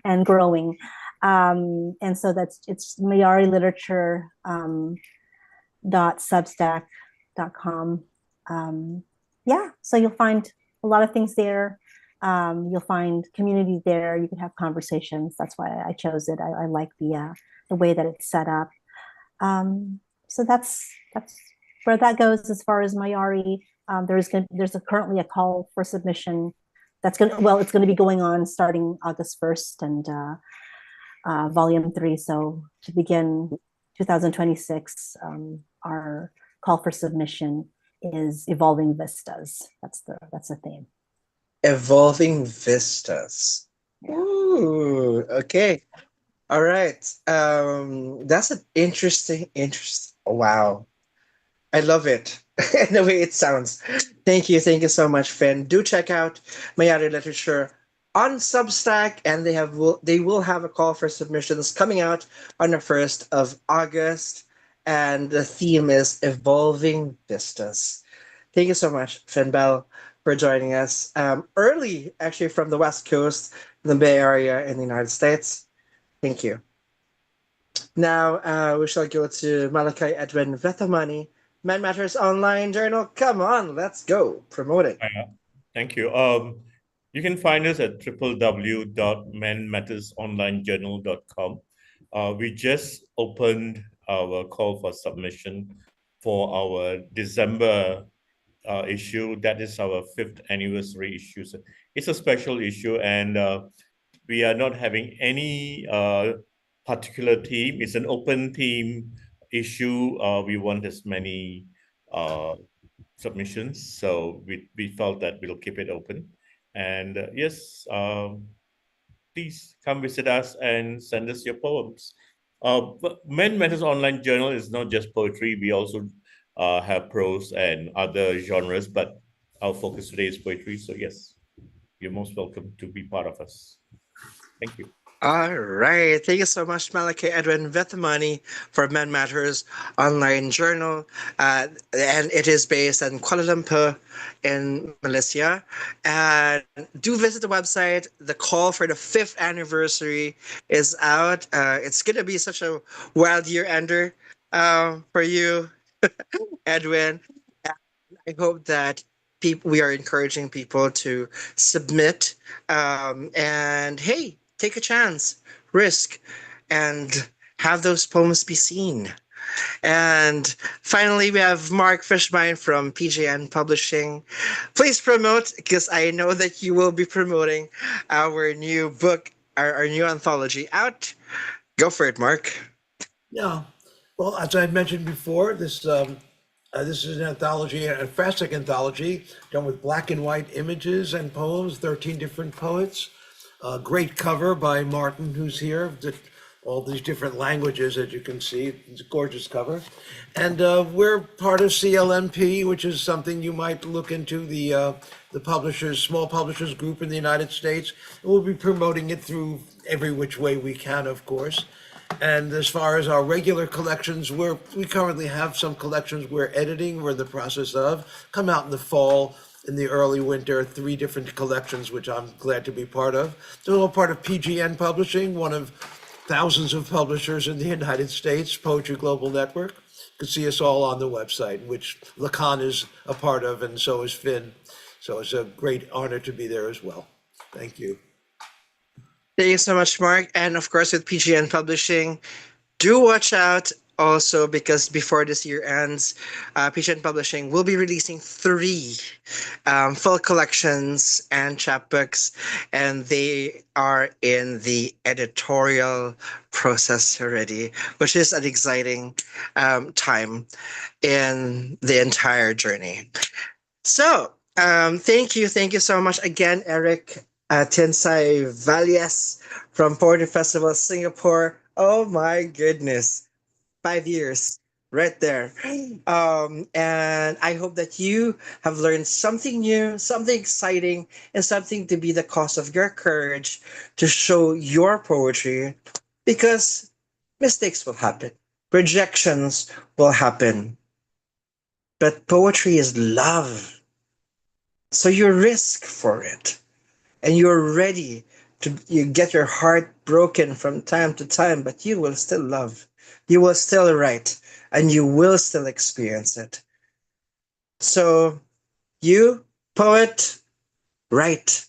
[SPEAKER 2] and growing. And so it's Mayari Literature .substack.com. Yeah, so you'll find a lot of things there. You'll find community there. You can have conversations. That's why I chose it. I like the way that it's set up. So that's where that goes as far as Mayari. There's currently a call for submission it's going to be going on starting August 1st and volume 3. So to begin 2026, our call for submission is Evolving Vistas. That's the theme.
[SPEAKER 1] Evolving Vistas. Ooh, okay. All right. That's an interesting. Wow. I love it. And the way it sounds. Thank you so much, Finn. Do check out Mayari Literature on Substack, and they will have a call for submissions coming out on the 1st of August, and the theme is Evolving Vistas. Thank you so much, Finn Bell, for joining us early, actually from the West Coast, the Bay Area in the United States. Thank you. Now we shall go to Malachi Edwin Vethamani, Men Matters Online Journal. Come on, let's go. Promote it.
[SPEAKER 3] Thank you. You can find us at www.menmattersonlinejournal.com. We just opened our call for submission for our December issue. That is our 5th anniversary issue. So it's a special issue, and we are not having any particular theme. It's an open theme issue. We want as many submissions, so we felt that we'll keep it open. And yes, please come visit us and send us your poems. Men Matters Online Journal is not just poetry. We also have prose and other genres, but our focus today is poetry. So yes, you're most welcome to be part of us. Thank you.
[SPEAKER 1] All right. Thank you so much, Malachi Edwin Vethamani, for Men Matters Online Journal. And it is based in Kuala Lumpur in Malaysia. And do visit the website. The call for the 5th anniversary is out. It's going to be such a wild year ender for you, Edwin. I hope that we are encouraging people to submit. And hey, take a chance, risk, and have those poems be seen. And finally, we have Mark Fishbein from PJN Publishing. Please promote, because I know that you will be promoting our new book, our new anthology out. Go for it, Mark.
[SPEAKER 4] Yeah, well, as I mentioned before, this is an anthology, a Frastic anthology, done with black and white images and poems, 13 different poets. Great cover by Martin, who's here, all these different languages, as you can see. It's a gorgeous cover. And we're part of CLMP, which is something you might look into, the publishers, small publishers group in the United States. And we'll be promoting it through every which way we can, of course. And as far as our regular collections, we currently have some collections we're editing, we're in the process of, come out in the fall, in the early winter, 3 different collections, which I'm glad to be part of. They're all part of PGN Publishing, one of thousands of publishers in the United States, Poetry Global Network. You can see us all on the website, which Lacan is a part of, and so is Finn. So it's a great honor to be there as well. Thank you.
[SPEAKER 1] Thank you so much, Mark. And of course, with PGN Publishing, do watch out also, because before this year ends, PGN Publishing will be releasing 3 full collections and chapbooks, and they are in the editorial process already, which is an exciting time in the entire journey. So thank you so much again, Eric Tinsay Valles from Poetry Festival Singapore. Oh my goodness. 5 years right there. And I hope that you have learned something new, something exciting, and something to be the cause of your courage to show your poetry, because mistakes will happen, rejections will happen, but poetry is love. So you risk for it, and you're ready you get your heart broken from time to time, but you will still love. You will still write, and you will still experience it. So you, poet, write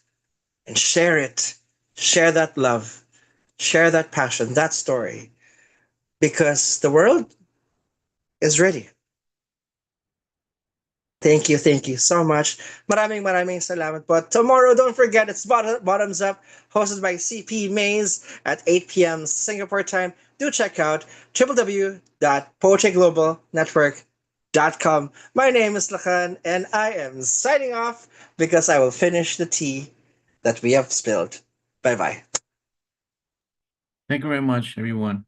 [SPEAKER 1] and share it. Share that love. Share that passion, that story. Because the world is ready. Thank you so much. Maraming salamat po. Tomorrow, don't forget, it's Bottoms Up, hosted by CP Mays at 8 p.m. Singapore time. Do check out www.poetry.globalnetwork.com. My name is Lakan, and I am signing off because I will finish the tea that we have spilled. Bye-bye.
[SPEAKER 6] Thank you very much, everyone.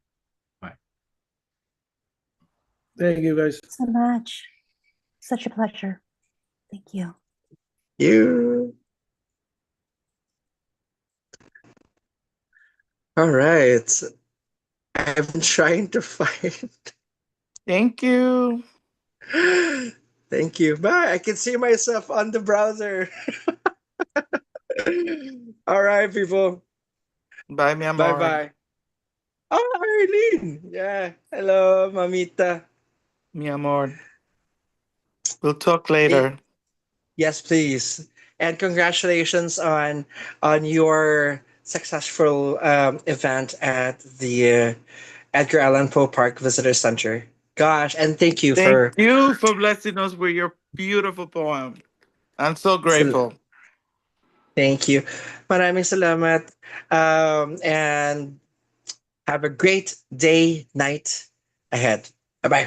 [SPEAKER 5] Thank you, guys.
[SPEAKER 2] So much. Such a pleasure. Thank you.
[SPEAKER 1] You. All right. I've been trying to find.
[SPEAKER 7] Thank you.
[SPEAKER 1] Thank you. Bye. I can see myself on the browser. All right, people.
[SPEAKER 7] Bye, mi
[SPEAKER 1] Bye
[SPEAKER 7] amor.
[SPEAKER 1] bye. Oh, Arlene. Yeah. Hello, Mamita.
[SPEAKER 7] Mi amor. We'll talk later.
[SPEAKER 1] Yes, please. And congratulations on your successful event at the Edgar Allan Poe Park Visitor Center. Gosh, and thank you
[SPEAKER 7] Thank
[SPEAKER 1] for
[SPEAKER 7] you for blessing us with your beautiful poem. I'm so grateful.
[SPEAKER 1] thank you. Maraming salamat. And have a great day, night ahead.